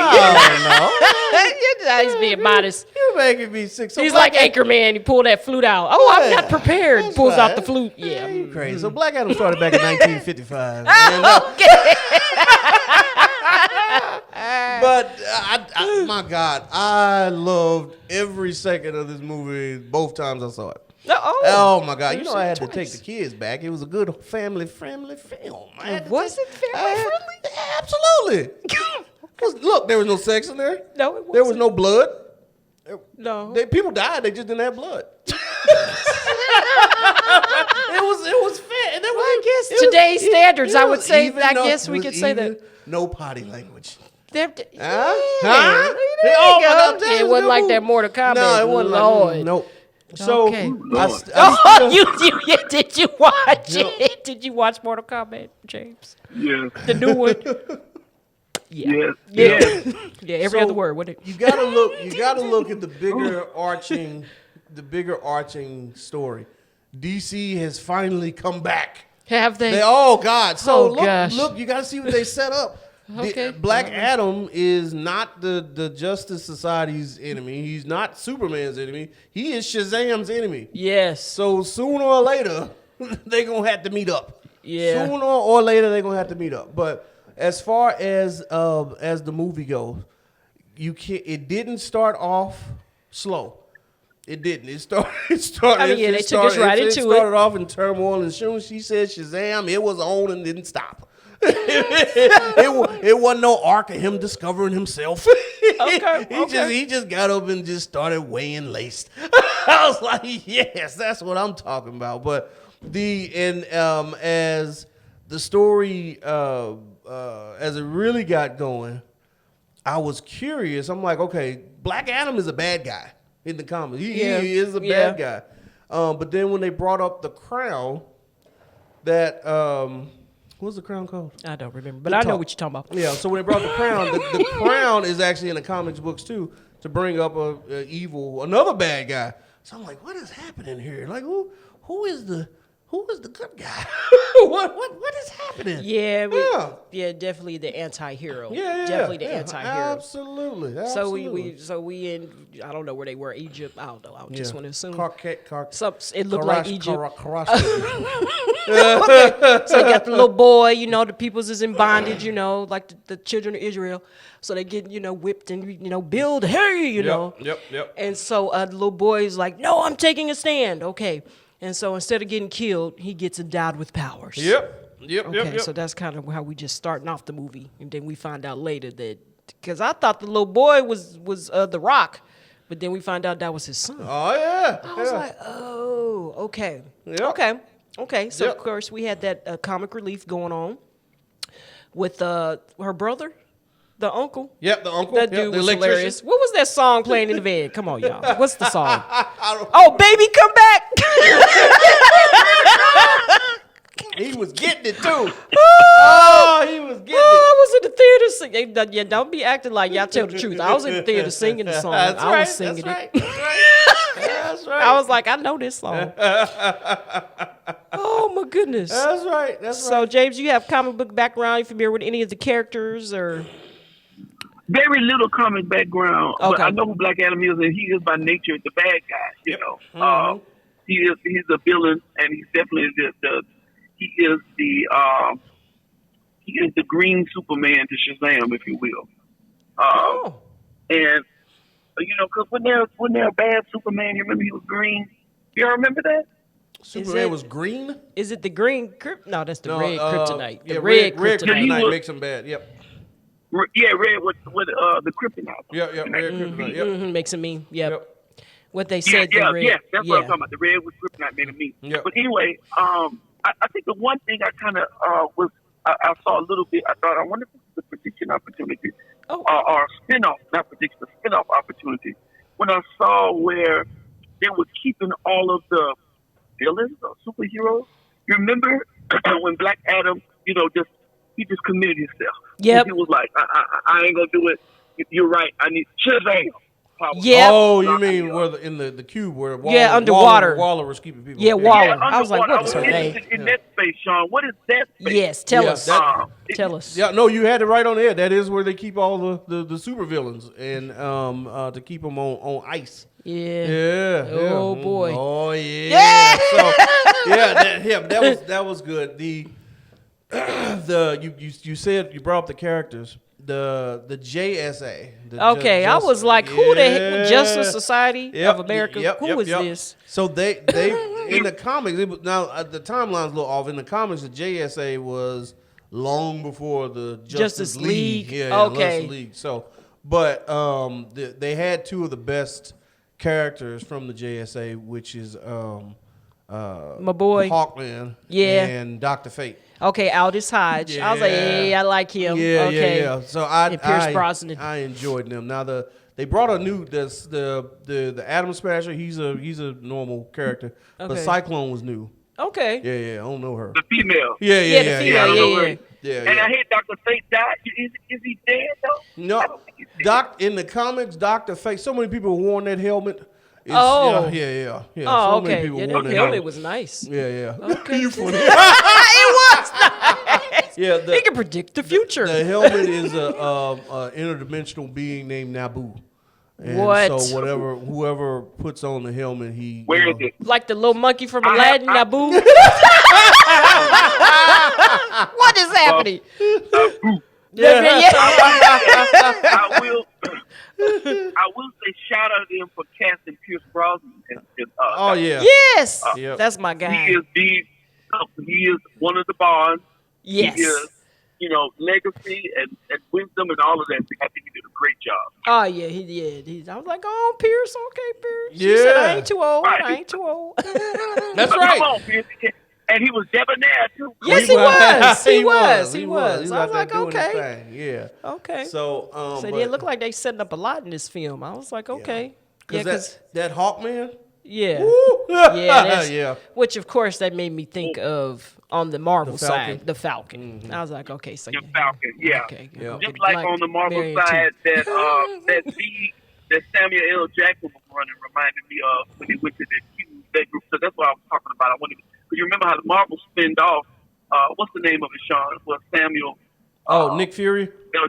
Speaker 1: He's being modest.
Speaker 2: You're making me sick. So
Speaker 1: He's like Anchorman. He pulled that flute out. Oh, I'm not prepared.
Speaker 2: That's
Speaker 1: Pulls out
Speaker 2: right.
Speaker 1: the flute. Yeah.
Speaker 2: You crazy. So Black Adam started back in 1955. But my God, I loved every second of this movie both times I saw it. Oh my God! I had to take the kids back. It was a good family-friendly film.
Speaker 1: Was it family-friendly?
Speaker 2: Absolutely. Look, there was no sex in there.
Speaker 1: No, it wasn't.
Speaker 2: There was no blood.
Speaker 1: No.
Speaker 2: People died. They just didn't have blood. It was fair.
Speaker 1: Well, I guess today's standards, I would say. I guess we could say that.
Speaker 2: No potty language.
Speaker 1: Huh?
Speaker 2: Huh?
Speaker 1: It wasn't like that Mortal Kombat.
Speaker 2: No, it wasn't.
Speaker 1: Lord.
Speaker 2: Nope. So,
Speaker 1: Okay.
Speaker 2: I
Speaker 1: did you watch it? Did you watch Mortal Kombat, James?
Speaker 3: Yes.
Speaker 1: The new one?
Speaker 3: Yes.
Speaker 1: Yeah, every other word. What
Speaker 2: you gotta look. You gotta look at the bigger arching story. DC has finally come back.
Speaker 1: have they?
Speaker 2: Oh God! So
Speaker 1: Oh, gosh.
Speaker 2: look, you gotta see what they set up
Speaker 1: Okay.
Speaker 2: Black Adam is not the Justice Society's enemy. He's not Superman's enemy. He is Shazam's enemy.
Speaker 1: Yes.
Speaker 2: So sooner or later, they're going to have to meet up.
Speaker 1: Yeah.
Speaker 2: Sooner or later, they're going to have to meet up. But as far as the movie goes, it didn't start off slow. It didn't. It started.
Speaker 1: I mean, yeah, they took us right into it.
Speaker 2: It started off in turmoil, and as soon as she said Shazam, it was on and didn't stop. it wasn't no arc of him discovering himself. He just got up and just started weighing laced. I was like, yes, that's what I'm talking about. But as the story as it really got going, I was curious. I'm like, okay, Black Adam is a bad guy in the comics. He is a bad guy. But then when they brought up the crown, that what's the crown called?
Speaker 1: I don't remember, but I know what you're talking about.
Speaker 2: Yeah. So when they brought the crown, the crown is actually in the comics books too, to bring up another bad guy. So I'm like, what is happening here? Like, who is the good guy? what is happening?
Speaker 1: Yeah, definitely the anti-hero. Definitely the anti-hero.
Speaker 2: Absolutely.
Speaker 1: So we in, I don't know where they were, Egypt. I don't know. I just want to assume. It looked like Egypt. So you got the little boy, the peoples is in bondage, like the children of Israel. So they get, whipped and, build,
Speaker 2: Yep.
Speaker 1: And so the little boy is like, no, I'm taking a stand. Okay. And so instead of getting killed, he gets endowed with powers.
Speaker 2: Yep.
Speaker 1: So that's kind of how we just starting off the movie. And then we find out later that, because I thought the little boy was The Rock, but then we find out that was his son.
Speaker 2: Oh, yeah.
Speaker 1: I was like, oh, okay.
Speaker 2: Yep.
Speaker 1: Okay. So, of course, we had that comic relief going on with her brother. The uncle.
Speaker 2: Yep, the uncle.
Speaker 1: That dude
Speaker 2: the
Speaker 1: was
Speaker 2: electrician.
Speaker 1: hilarious. What was that song playing in the bed? Come on, y'all. What's the song? Oh, baby, come back.
Speaker 2: He was getting it, too. Oh, he was getting it.
Speaker 1: I was in the theater singing. Yeah, don't be acting like y'all tell the truth. I was in the theater singing the song. I was singing it.
Speaker 2: That's right.
Speaker 1: I was like, I know this song. Oh, my goodness.
Speaker 2: That's right.
Speaker 1: So, James, you have comic book background. You familiar with any of the characters or...
Speaker 3: Very little comic background,
Speaker 1: Okay.
Speaker 3: but I know who Black Adam is, and he is by nature the bad guy. You know,
Speaker 1: Mm-hmm.
Speaker 3: he's a villain, and he's definitely he is the green Superman to Shazam, if you will. And because when they're a bad Superman, you remember he was green. You all remember that?
Speaker 2: Superman was green?
Speaker 1: Is it the green? No, that's the red kryptonite. The
Speaker 2: red
Speaker 1: kryptonite
Speaker 2: makes him bad. Yep.
Speaker 3: Yeah, red with the kryptonite.
Speaker 2: Yep, red kryptonite. Yep.
Speaker 1: Mm-hmm, makes him mean. Yep. What they said.
Speaker 3: Yeah,
Speaker 1: the red.
Speaker 3: that's what I'm talking about. The red with kryptonite made him mean.
Speaker 2: Yep.
Speaker 3: But anyway, I think the one thing I kind of I saw a little bit. I thought, I wonder if this is a prediction opportunity or spin-off, not prediction, a spin-off opportunity. When I saw where they were keeping all of the villains or superheroes. You remember when Black Adam, he just committed himself.
Speaker 1: Yep.
Speaker 3: He was like, I ain't gonna do it. You're right. I need Shazam.
Speaker 1: Yeah.
Speaker 2: Oh, you mean where in the cube where
Speaker 1: underwater.
Speaker 2: Waller was keeping people.
Speaker 1: Yeah, Waller.
Speaker 3: Yeah,
Speaker 1: I was like, what is her name?
Speaker 3: In that space, Sean. What is that space?
Speaker 1: Yes, tell us. Tell us.
Speaker 2: Yeah, no, you had it right on there. That is where they keep all the super villains and to keep them on ice.
Speaker 1: Yeah. Oh boy.
Speaker 2: Oh yeah. So that was good. You said you brought up the characters. The JSA.
Speaker 1: I was like, who the heck? Justice Society of America. Who is this?
Speaker 2: So they in the comics. Now the timeline's a little off. In the comics, the JSA was long before the Justice League. Yeah,
Speaker 1: okay.
Speaker 2: Justice League. So, but they had two of the best characters from the JSA, which is
Speaker 1: my boy
Speaker 2: Hawkman, and Dr. Fate.
Speaker 1: Okay, Aldous Hodge. I was like, hey, I like him. Yeah.
Speaker 2: So
Speaker 1: Pierce Brosnan.
Speaker 2: I enjoyed them. Now they brought a new the Atom Smasher. He's a normal character, but Cyclone was new.
Speaker 1: Okay.
Speaker 2: Yeah. I don't know her.
Speaker 3: The female.
Speaker 1: The female.
Speaker 3: Yeah. And I heard Dr. Fate died. Is he dead though?
Speaker 2: No. In the comics, Dr. Fate. So many people wore that helmet. Yeah.
Speaker 1: Oh,
Speaker 2: so
Speaker 1: okay.
Speaker 2: Many people
Speaker 1: Yeah,
Speaker 2: wore
Speaker 1: that
Speaker 2: that
Speaker 1: helmet was nice.
Speaker 2: Yeah.
Speaker 1: Okay.
Speaker 2: You funny.
Speaker 1: It was nice.
Speaker 2: Yeah,
Speaker 1: he can predict the future.
Speaker 2: The helmet is a interdimensional being named Naboo. And
Speaker 1: What?
Speaker 2: So whoever puts on the helmet,
Speaker 3: Where is it?
Speaker 1: Like the little monkey from Aladdin, Naboo. What is happening?
Speaker 2: Yeah.
Speaker 3: I will say shout out to him for casting Pierce Brosnan.
Speaker 2: Oh yeah.
Speaker 1: Yes,
Speaker 2: Yep.
Speaker 1: that's my guy.
Speaker 3: He is one of the Bonds.
Speaker 1: Yes.
Speaker 3: He is, legacy and wisdom and all of that. I think he did a great job.
Speaker 1: Oh yeah, he did. I was like, oh, Pierce, okay, Pierce. She
Speaker 2: Yeah.
Speaker 1: said, I ain't too old.
Speaker 3: Right.
Speaker 1: I ain't too old.
Speaker 2: That's
Speaker 3: Come
Speaker 2: right.
Speaker 3: on, Pierce. And he was debonair too.
Speaker 1: Yes, he was. He was. I was
Speaker 2: out
Speaker 1: like,
Speaker 2: there doing his
Speaker 1: okay.
Speaker 2: thing. Yeah.
Speaker 1: Okay.
Speaker 2: So
Speaker 1: So it didn't look like they setting up a lot in this film. I was like, okay. Yeah,
Speaker 2: because that Hawkman.
Speaker 1: yeah.
Speaker 2: Woo.
Speaker 1: Yeah,
Speaker 2: Yeah.
Speaker 1: Which of course that made me think of on the Marvel
Speaker 2: The Falcon.
Speaker 1: side, the Falcon. I was like, okay, so
Speaker 3: The Falcon, yeah.
Speaker 1: Okay.
Speaker 2: Yeah.
Speaker 1: go
Speaker 3: Just
Speaker 1: get
Speaker 3: like
Speaker 1: Black
Speaker 3: on the Marvel
Speaker 1: Marion
Speaker 3: side,
Speaker 1: too.
Speaker 3: that Samuel L. Jackson was running reminded me of when he went to that group. So that's what I was talking about. I wanted because you remember how the Marvel spinned off. What's the name of it, Sean? It was Samuel.
Speaker 2: Nick Fury.
Speaker 3: L.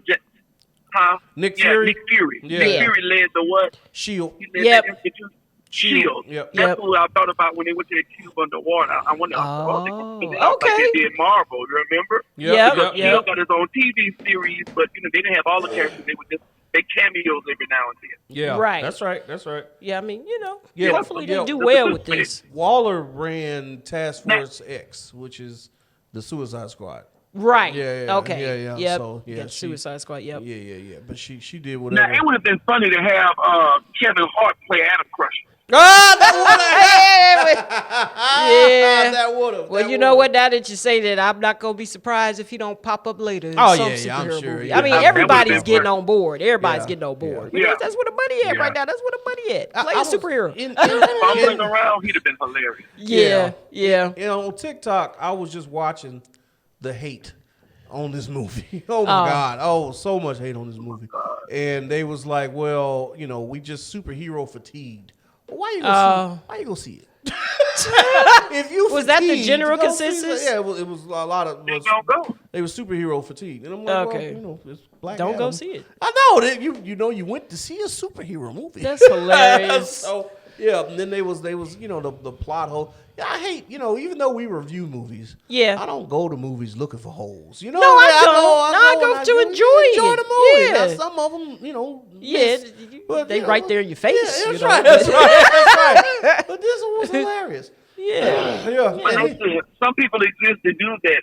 Speaker 3: Huh?
Speaker 2: Nick
Speaker 3: Yeah,
Speaker 2: Fury?
Speaker 3: Nick Fury.
Speaker 2: Yeah.
Speaker 3: Nick Fury led the what?
Speaker 2: Shield.
Speaker 3: He led
Speaker 1: Yep.
Speaker 3: the Institute. Shield.
Speaker 2: Yep.
Speaker 3: That's who I thought about when they went to the cube underwater. I wonder.
Speaker 1: Okay.
Speaker 3: Like they did Marvel. You remember?
Speaker 1: Yep.
Speaker 3: Shield got his own TV series, but they didn't have all the characters. They would just make cameos every now and then.
Speaker 2: Yeah.
Speaker 1: Right.
Speaker 2: That's right. That's right.
Speaker 1: Yeah, I mean,
Speaker 2: Yeah.
Speaker 1: hopefully they
Speaker 2: Yeah.
Speaker 1: do well with this.
Speaker 2: Waller ran Task Force X, which is the Suicide Squad.
Speaker 1: Right.
Speaker 2: Yeah.
Speaker 1: Okay.
Speaker 2: Yeah.
Speaker 1: Yep.
Speaker 2: So
Speaker 1: Got
Speaker 2: she-
Speaker 1: Suicide Squad. Yep.
Speaker 2: Yeah. But she did
Speaker 3: Now
Speaker 2: whatever.
Speaker 3: it would have been funny to have Kevin Hart play Adam Crusher.
Speaker 1: Yeah.
Speaker 2: That would have.
Speaker 1: Well, you know what? Now that you say that, I'm not gonna be surprised if he don't pop up later. In
Speaker 2: Oh,
Speaker 1: some
Speaker 2: yeah, I'm
Speaker 1: superhero
Speaker 2: sure,
Speaker 1: movie.
Speaker 2: yeah.
Speaker 1: I mean,
Speaker 3: That
Speaker 1: everybody's
Speaker 3: would've been
Speaker 1: getting
Speaker 3: perfect.
Speaker 1: on board. Everybody's
Speaker 2: Yeah.
Speaker 1: getting on board.
Speaker 3: Yeah.
Speaker 1: Because that's where the money at
Speaker 3: Yeah.
Speaker 1: right now. That's where the money at. Play a
Speaker 2: was-
Speaker 1: superhero.
Speaker 3: Fumbling around, he'd have been hilarious.
Speaker 1: Yeah.
Speaker 2: On TikTok, I was just watching the hate on this movie. Oh my God. Oh, so much hate on this movie. And they was like, well, we just superhero fatigued. Well, why you gonna see it? If you
Speaker 1: Was that the
Speaker 2: fatigued,
Speaker 1: general
Speaker 2: go see it.
Speaker 1: consensus?
Speaker 2: Yeah, it was a lot of.
Speaker 3: They don't go.
Speaker 2: They were superhero fatigued, and I'm like,
Speaker 1: Okay.
Speaker 2: well, it's Black
Speaker 1: Don't go
Speaker 2: Adam.
Speaker 1: see it.
Speaker 2: I know that you went to see a superhero movie.
Speaker 1: That's hilarious.
Speaker 2: So yeah, and then they was the plot hole. Yeah, I hate even though we review movies.
Speaker 1: Yeah.
Speaker 2: I don't go to movies looking for holes.
Speaker 1: No, I don't. I go
Speaker 2: and
Speaker 1: to
Speaker 2: enjoy
Speaker 1: enjoy
Speaker 2: the
Speaker 1: it.
Speaker 2: movie.
Speaker 1: Yeah.
Speaker 2: Now, some of them,
Speaker 1: Yeah,
Speaker 2: miss, but,
Speaker 1: they right there in your face.
Speaker 2: Yeah,
Speaker 1: you
Speaker 2: that's
Speaker 1: know?
Speaker 2: right. That's right. But this one was hilarious.
Speaker 1: Yeah.
Speaker 2: Yeah.
Speaker 3: But they said some people exist to do that,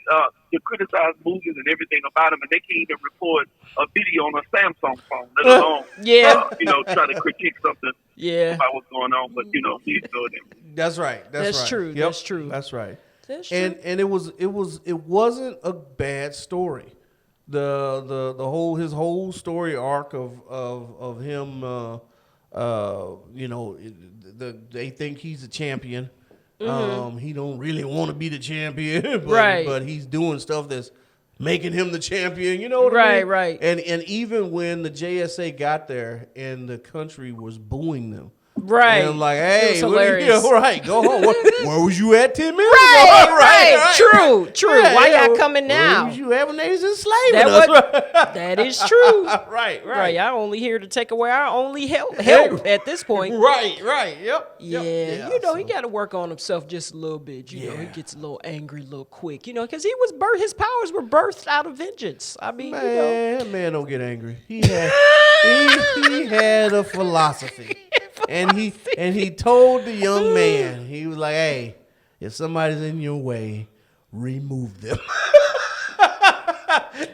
Speaker 3: to criticize movies and everything about them, and they can't even record a video on a Samsung phone, let alone,
Speaker 1: Yeah.
Speaker 3: try to critique something
Speaker 1: Yeah.
Speaker 3: about what's going on. But, we ignore them.
Speaker 2: That's right.
Speaker 1: That's
Speaker 2: right.
Speaker 1: true.
Speaker 2: Yep.
Speaker 1: That's true.
Speaker 2: That's right.
Speaker 1: That's true.
Speaker 2: And it wasn't a bad story. His whole story arc of him, they think he's a champion. He don't really want to be the champion, but,
Speaker 1: Right.
Speaker 2: but he's doing stuff that's making him the champion. You know what I mean?
Speaker 1: Right.
Speaker 2: And even when the JSA got there and the country was booing them.
Speaker 1: Right.
Speaker 2: And I'm like,
Speaker 1: It
Speaker 2: hey,
Speaker 1: was hilarious.
Speaker 2: right, go home. Where was you at 10 minutes
Speaker 1: Right,
Speaker 2: ago?
Speaker 1: right. True.
Speaker 2: Yeah,
Speaker 1: Why
Speaker 2: yeah.
Speaker 1: y'all coming now?
Speaker 2: Where was you having niggas enslaving
Speaker 1: That
Speaker 2: us?
Speaker 1: what- That is true.
Speaker 2: Right.
Speaker 1: Right. Y'all only here to take away our only help at this point.
Speaker 2: Right. Yep.
Speaker 1: Yeah, he got to work on himself just a little bit. You know, he gets a little angry, a little quick. Because he was his powers were birthed out of vengeance. I mean,
Speaker 2: Man, don't get angry. He had he had a philosophy, and he told the young man, he was like, "Hey, if somebody's in your way, remove them."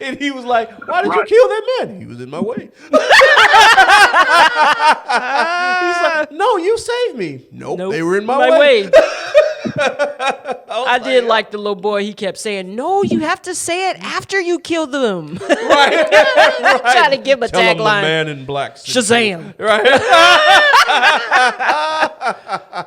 Speaker 2: And he was like, "Why did you kill that man? He was in my way." He's like, "No, you saved me." Nope, they were in my way.
Speaker 1: I did like the little boy. He kept saying, "No, you have to say it after you kill them."
Speaker 2: Right.
Speaker 1: Trying to give him a
Speaker 2: Tell him the
Speaker 1: tagline.
Speaker 2: man in black.
Speaker 1: Shazam.
Speaker 2: Right.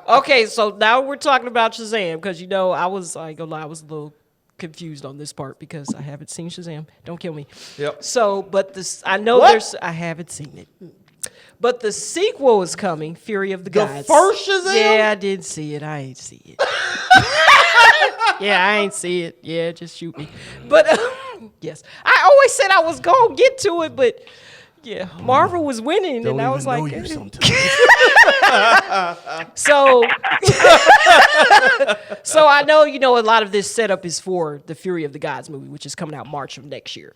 Speaker 1: Okay, so now we're talking about Shazam because I was a little confused on this part because I haven't seen Shazam. Don't kill me.
Speaker 2: Yep.
Speaker 1: So, but I haven't seen it. But the sequel is coming, Fury of the Gods.
Speaker 2: first Shazam?
Speaker 1: Yeah, I did see it. I ain't see it. Yeah, I ain't see it. Yeah, just shoot me. But Yes. I always said I was going to get to it, but yeah, Marvel was winning,
Speaker 2: Don't
Speaker 1: and I was
Speaker 2: even know
Speaker 1: like,
Speaker 2: you sometimes.
Speaker 1: so, so I know, a lot of this setup is for the Fury of the Gods movie, which is coming out March of next year.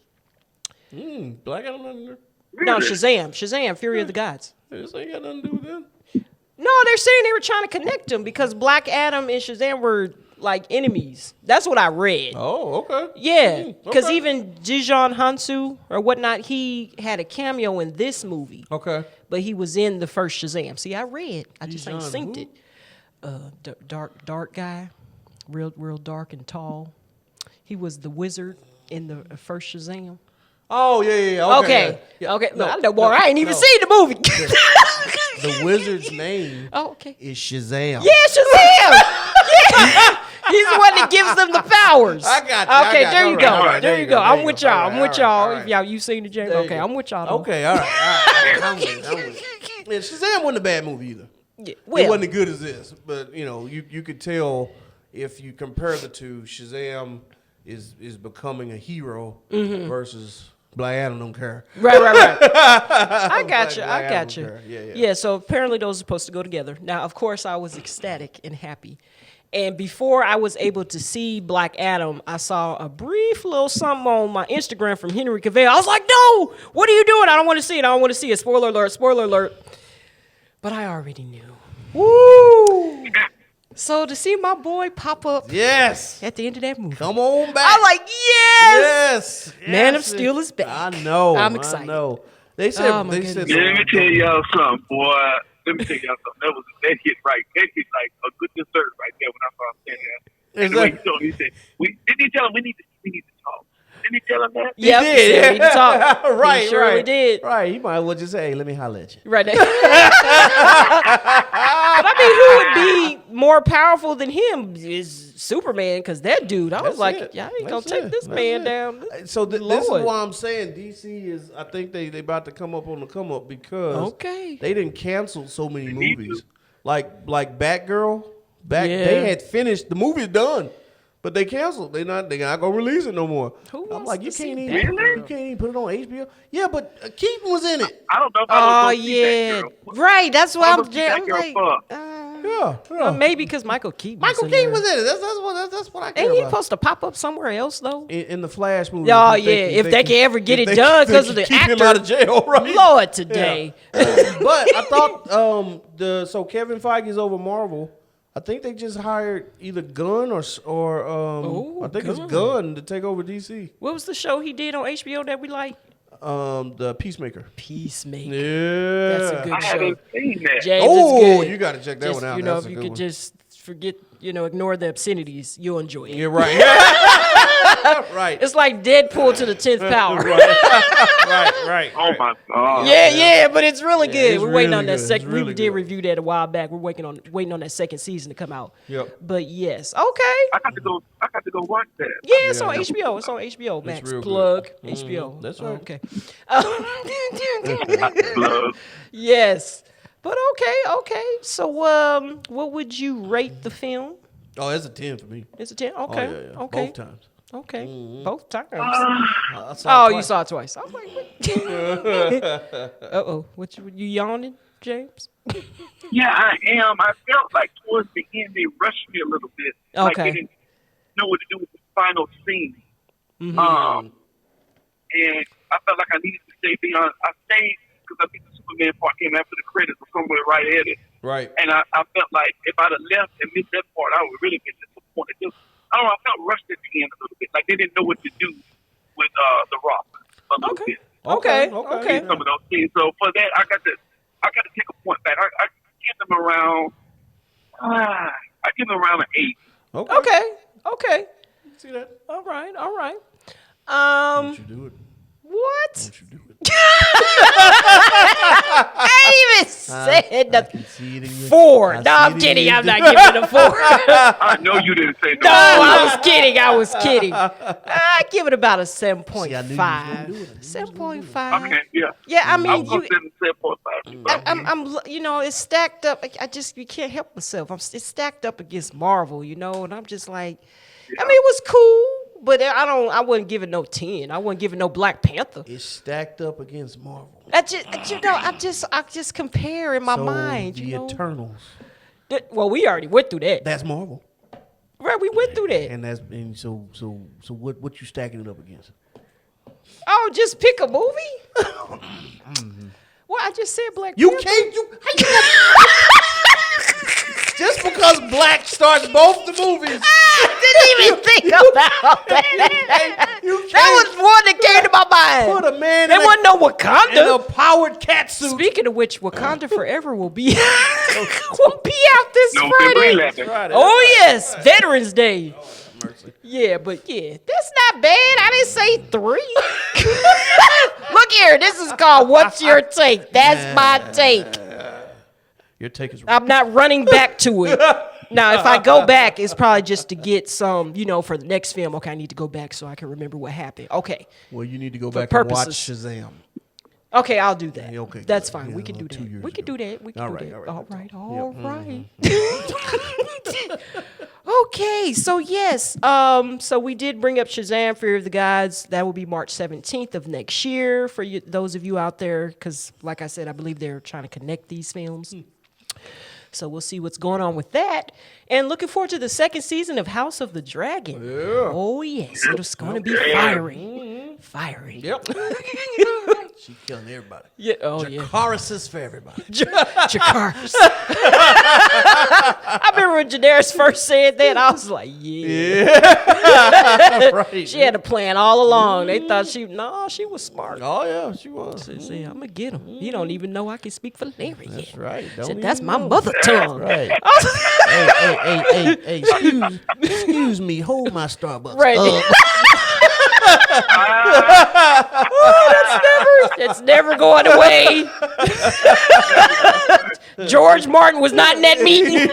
Speaker 2: Black Adam in there?
Speaker 1: No, Shazam, Fury of the Gods.
Speaker 2: This ain't got nothing to do with them.
Speaker 1: No, they're saying they were trying to connect them because Black Adam and Shazam were like enemies. That's what I read.
Speaker 2: Oh, okay.
Speaker 1: Yeah, because
Speaker 2: okay.
Speaker 1: even Jijon Hansu or whatnot, he had a cameo in this movie.
Speaker 2: Okay.
Speaker 1: But he was in the first Shazam. See, I read. I just ain't synced
Speaker 2: who?
Speaker 1: it. Dark guy, real dark and tall. He was the wizard in the first Shazam.
Speaker 2: Oh, yeah.
Speaker 1: Okay.
Speaker 2: Yeah.
Speaker 1: Okay.
Speaker 2: No,
Speaker 1: I know more. I ain't even
Speaker 2: no.
Speaker 1: seen the movie.
Speaker 2: The wizard's name
Speaker 1: okay.
Speaker 2: is Shazam.
Speaker 1: Yeah, Shazam. Yeah. He's the one that gives them the powers.
Speaker 2: I got you.
Speaker 1: Okay, there you go.
Speaker 2: All right,
Speaker 1: there you go. I'm with y'all. I'm with y'all.
Speaker 2: all right.
Speaker 1: If y'all you seen the James, okay, I'm with y'all. Though.
Speaker 2: Okay, all right. I'm with it. Yeah, Shazam wasn't a bad movie either.
Speaker 1: Yeah,
Speaker 2: It
Speaker 1: well,
Speaker 2: wasn't as good as this, but you could tell if you compare the two, Shazam is becoming a hero versus Black Adam don't care.
Speaker 1: right. I got you.
Speaker 2: Black
Speaker 1: I
Speaker 2: Adam
Speaker 1: got
Speaker 2: don't
Speaker 1: you.
Speaker 2: care. Yeah.
Speaker 1: Yeah. So apparently those are supposed to go together. Now, of course, I was ecstatic and happy. And before I was able to see Black Adam, I saw a brief little something on my Instagram from Henry Cavill. I was like, no, what are you doing? I don't want to see it. I don't want to see it. Spoiler alert. But I already knew.
Speaker 2: Woo!
Speaker 1: So to see my boy pop up
Speaker 2: Yes.
Speaker 1: at the end of that movie,
Speaker 2: Come on back.
Speaker 1: I'm like, yes!
Speaker 2: Yes.
Speaker 1: Man of Steel is back.
Speaker 2: I know.
Speaker 1: I'm excited.
Speaker 2: I know. They said.
Speaker 1: Oh, my
Speaker 2: they said.
Speaker 1: goodness.
Speaker 3: Let me tell y'all something, boy. Let me tell y'all something. That hit right. That hit like a good dessert right there when I saw him standing there. And the way he told me, he said, didn't he tell him we need to talk? Didn't he tell him that?
Speaker 1: Yep,
Speaker 2: He did.
Speaker 1: he need to talk.
Speaker 2: Right.
Speaker 1: He surely
Speaker 2: right.
Speaker 1: did.
Speaker 2: Right. He might as well just say, "Hey, let me holler at you."
Speaker 1: Right there. But I mean, who would be more powerful than him is Superman, because that dude, I was
Speaker 2: That's
Speaker 1: like,
Speaker 2: it.
Speaker 1: yeah, I ain't
Speaker 2: That's
Speaker 1: gonna take
Speaker 2: it.
Speaker 1: this
Speaker 2: That's
Speaker 1: man
Speaker 2: it.
Speaker 1: down.
Speaker 2: So this is
Speaker 1: Lord.
Speaker 2: why I'm saying DC is. I think they about to come up on the come up because
Speaker 1: Okay.
Speaker 2: they didn't cancel so many
Speaker 3: need
Speaker 2: movies. Like Batgirl.
Speaker 1: Yeah.
Speaker 2: They had finished the movie's done, but they canceled. They not gonna release it no more.
Speaker 1: Who
Speaker 2: I'm
Speaker 1: wants
Speaker 2: like,
Speaker 1: to
Speaker 2: you
Speaker 1: see
Speaker 2: can't even
Speaker 3: Batgirl?
Speaker 2: you can't even put it on HBO. Yeah, but Keaton was in it.
Speaker 3: I don't know if I
Speaker 1: Oh
Speaker 3: was going to see
Speaker 1: yeah,
Speaker 3: that girl.
Speaker 1: right. That's why
Speaker 3: What
Speaker 1: I'm
Speaker 3: was that girl
Speaker 1: like,
Speaker 3: for?
Speaker 2: Yeah.
Speaker 1: maybe because Michael Keaton.
Speaker 2: Michael
Speaker 1: in
Speaker 2: Keaton
Speaker 1: there.
Speaker 2: was in it. That's what I care
Speaker 1: Ain't he
Speaker 2: about.
Speaker 1: supposed to pop up somewhere else though?
Speaker 2: In the Flash movie.
Speaker 1: Oh,
Speaker 2: if you
Speaker 1: yeah,
Speaker 2: think-
Speaker 1: if they can ever get
Speaker 2: if
Speaker 1: it
Speaker 2: they-
Speaker 1: done
Speaker 2: they
Speaker 1: 'cause of the
Speaker 2: keep him
Speaker 1: actor.
Speaker 2: out of jail, right?
Speaker 1: Lord, today.
Speaker 2: But I thought so Kevin Feige's over Marvel. I think they just hired either Gunn or I think it's
Speaker 1: Gunn.
Speaker 2: Gunn to take over DC.
Speaker 1: What was the show he did on HBO that we like?
Speaker 2: The Peacemaker.
Speaker 1: Peacemaker.
Speaker 2: Yeah,
Speaker 1: That's a good
Speaker 3: I
Speaker 1: show.
Speaker 3: haven't seen that.
Speaker 1: James,
Speaker 2: Oh,
Speaker 1: it's good.
Speaker 2: you got to check that
Speaker 1: Just,
Speaker 2: one out.
Speaker 1: You know,
Speaker 2: That's
Speaker 1: if
Speaker 2: a
Speaker 1: you
Speaker 2: good
Speaker 1: could
Speaker 2: one.
Speaker 1: just forget, ignore the obscenities, you'll enjoy it.
Speaker 2: You're right. right.
Speaker 1: It's like Deadpool to the 10th power.
Speaker 2: right.
Speaker 3: Oh my God.
Speaker 1: Yeah, but it's really good.
Speaker 2: it's
Speaker 1: We're waiting
Speaker 2: really
Speaker 1: on that
Speaker 2: good.
Speaker 1: second.
Speaker 2: It's really
Speaker 1: We did
Speaker 2: good.
Speaker 1: review that a while back. We're waiting on that second season to come out.
Speaker 2: Yep.
Speaker 1: But yes, okay.
Speaker 3: I got to go watch that.
Speaker 1: Yeah, it's
Speaker 2: Yeah.
Speaker 1: on HBO. It's on HBO Max.
Speaker 2: real good.
Speaker 1: Plug
Speaker 2: Mhm.
Speaker 1: HBO.
Speaker 2: That's
Speaker 1: Oh,
Speaker 2: right.
Speaker 1: okay.
Speaker 3: Plug.
Speaker 1: Yes, but okay. So, what would you rate the film?
Speaker 2: Oh, it's a 10 for me.
Speaker 1: It's a 10.
Speaker 2: Oh,
Speaker 1: Okay.
Speaker 2: yeah.
Speaker 1: Okay.
Speaker 2: Both times.
Speaker 1: Okay. Both times.
Speaker 2: I saw
Speaker 1: Oh,
Speaker 2: it
Speaker 1: you
Speaker 2: twice.
Speaker 1: saw it twice. I was like, uh-oh. What you yawning, James?
Speaker 3: Yeah, I am. I felt like towards the end they rushed me a little bit. Like
Speaker 1: Okay.
Speaker 3: they didn't know what to do with the final scene.
Speaker 1: Mm-hmm.
Speaker 3: And I felt like I needed to stay beyond. I stayed because I think the Superman part came after the credits or somewhere right at it.
Speaker 2: Right.
Speaker 3: And I felt like if I'd have left and missed that part, I would really been disappointed. Just, I don't know, I felt rushed at the end a little bit. Like they didn't know what to do with the Rock a little bit.
Speaker 1: Okay.
Speaker 3: In some of those scenes. So for that, I got to take a point back. I give them around. I give them around an 8.
Speaker 1: Okay.
Speaker 2: See that?
Speaker 1: All right.
Speaker 2: Don't you do it?
Speaker 1: What?
Speaker 2: Don't you do it?
Speaker 1: I ain't even said nothing.
Speaker 2: See it in your,
Speaker 1: 4.
Speaker 2: I
Speaker 1: No,
Speaker 2: see
Speaker 1: I'm
Speaker 2: it in
Speaker 1: kidding.
Speaker 2: your-
Speaker 1: I'm not giving it a 4.
Speaker 3: I know you didn't say
Speaker 1: No, I was kidding. I give it about a 7.5.
Speaker 2: See, I knew you was gonna do it.
Speaker 1: 7.5.
Speaker 3: Okay, yeah.
Speaker 1: Yeah, I
Speaker 3: I
Speaker 1: mean,
Speaker 3: was going to say 7.5.
Speaker 1: I'm it's stacked up. You can't help myself. It's stacked up against Marvel, and I'm just like, I mean, it was cool, but I wouldn't give it no 10. I wouldn't give it no Black Panther.
Speaker 2: It's stacked up against Marvel.
Speaker 1: I just compare in my mind.
Speaker 2: The Eternals.
Speaker 1: Well, we already went through that.
Speaker 2: That's Marvel.
Speaker 1: Right, we went through that.
Speaker 2: And so what you stacking it up against?
Speaker 1: Oh, just pick a movie? Well, I just said Black
Speaker 2: You
Speaker 1: Panther.
Speaker 2: Just because Black starts both the movies.
Speaker 1: I didn't even think about that. That was one that came to my mind.
Speaker 2: Put a man
Speaker 1: There wasn't no Wakanda.
Speaker 2: in a powered cat suit.
Speaker 1: Speaking of which, Wakanda Forever will be out this
Speaker 3: November
Speaker 1: Friday.
Speaker 3: 11th.
Speaker 1: Oh yes, Veterans Day. Yeah, but that's not bad. I didn't say 3. Look here, this is called What's Your Take? That's my take.
Speaker 2: Your take is right.
Speaker 1: I'm not running back to it. Now, if I go back, it's probably just to get some, for the next film. Okay, I need to go back so I can remember what happened. Okay.
Speaker 2: Well, you need to go
Speaker 1: For
Speaker 2: back and watch
Speaker 1: purposes.
Speaker 2: Shazam.
Speaker 1: Okay, I'll do that.
Speaker 2: Yeah, okay,
Speaker 1: That's
Speaker 2: good.
Speaker 1: fine.
Speaker 2: Yeah,
Speaker 1: We can do
Speaker 2: 2
Speaker 1: that.
Speaker 2: years
Speaker 1: We can
Speaker 2: ago.
Speaker 1: do that. We can
Speaker 2: All
Speaker 1: do
Speaker 2: right,
Speaker 1: that.
Speaker 2: all right.
Speaker 1: All right.
Speaker 2: Yep.
Speaker 1: Okay, so yes, so we did bring up Shazam: Fear of the Gods. That will be March 17th of next year for you, those of you out there, because like I said, I believe they're trying to connect these films. So we'll see what's going on with that. And looking forward to the second season of House of the Dragon. Yeah. Oh, yes. It's going to be fiery. Fiery.
Speaker 2: Yep. She killing everybody.
Speaker 1: Yeah. Oh,
Speaker 2: Jakaris is for everybody.
Speaker 1: Jakaris. I remember when Daenerys first said that, I was like,
Speaker 2: Right.
Speaker 1: She had a plan all along. They thought she was smart.
Speaker 2: Oh, yeah, she was.
Speaker 1: See, I'm going to get him. He don't even know I can speak Valyrian.
Speaker 2: That's right.
Speaker 1: Said, that's my mother tongue.
Speaker 2: Right. hey, excuse me. Hold my Starbucks
Speaker 1: Right.
Speaker 2: up.
Speaker 1: It's never going away. George Martin was not in that meeting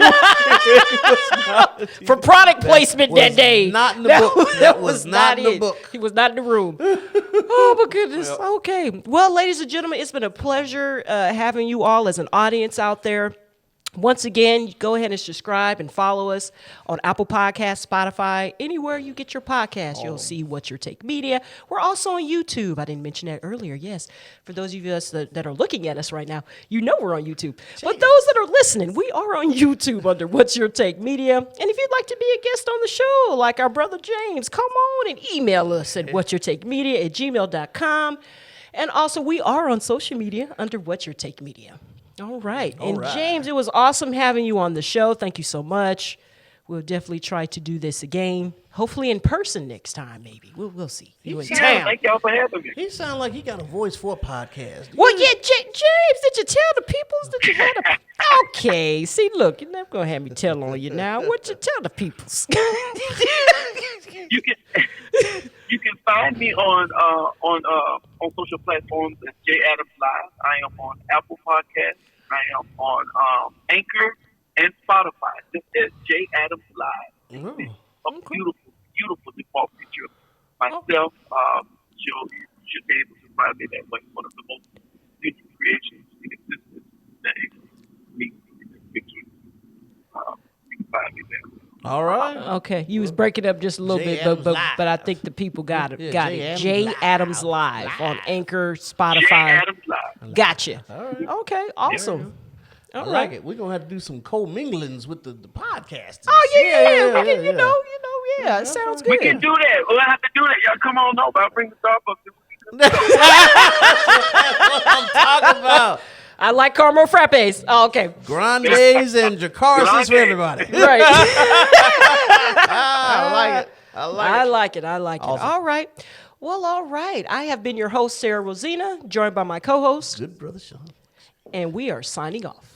Speaker 1: for product placement that day.
Speaker 2: Not in the book.
Speaker 1: That was not
Speaker 2: in the
Speaker 1: it.
Speaker 2: book.
Speaker 1: He was not in the room. Oh my goodness. Yep. Okay. Well, ladies and gentlemen, it's been a pleasure having you all as an audience out there. Once again, go ahead and subscribe and follow us on Apple Podcasts, Spotify, anywhere you get your podcast. You'll see What's Your Take Media. We're also on YouTube. I didn't mention that earlier. Yes, for those of us that are looking at us right now, we're on YouTube. But those that are listening, we are on YouTube under What's Your Take Media. And if you'd like to be a guest on the show, like our brother James, come on and email us at whatsyourtakemedia@gmail.com. And also, we are on social media under What's Your Take Media. All right. James, it was awesome having you on the show. Thank you so much. We'll definitely try to do this again. Hopefully in person next time, maybe. We'll see. You in town.
Speaker 3: Thank y'all for having me.
Speaker 2: He sounds like he got a voice for a podcast.
Speaker 1: Well, yeah, James, did you tell the peoples? Did you tell the Okay. See, look, you're never going to have me tell on you now. What you tell the peoples?
Speaker 3: You can find me on social platforms as J Adams Live. I am on Apple Podcasts. I am on Anchor and Spotify. This is J Adams Live. A beautiful, beautiful default picture. Myself, you'll be able to find me that way. One of the most beautiful creations in existence that me in this picture. You can find me there.
Speaker 2: All right.
Speaker 1: Okay, you was breaking up just a little bit, but I think the people got it. J Adams Live on Anchor, Spotify.
Speaker 3: J Adams Live.
Speaker 1: Gotcha.
Speaker 2: All right.
Speaker 1: Okay, awesome.
Speaker 2: I
Speaker 1: All
Speaker 2: like
Speaker 1: right.
Speaker 2: it. We're gonna have to do some co-minglings with the podcast.
Speaker 1: Oh yeah. We can, you know, it sounds good.
Speaker 3: We can do that. We'll have to do that. Y'all come on over. I'll bring the Starbucks.
Speaker 2: That's what I'm talking about.
Speaker 1: I like caramel frappes. Oh, okay.
Speaker 2: Grandes and Jakaris is for everybody.
Speaker 1: Right.
Speaker 2: I like it.
Speaker 1: I like it.
Speaker 2: Awesome.
Speaker 1: All right. Well, all right. I have been your host, Sarah Rosina, joined by my co-host.
Speaker 2: Good brother Sean.
Speaker 1: And we are signing off.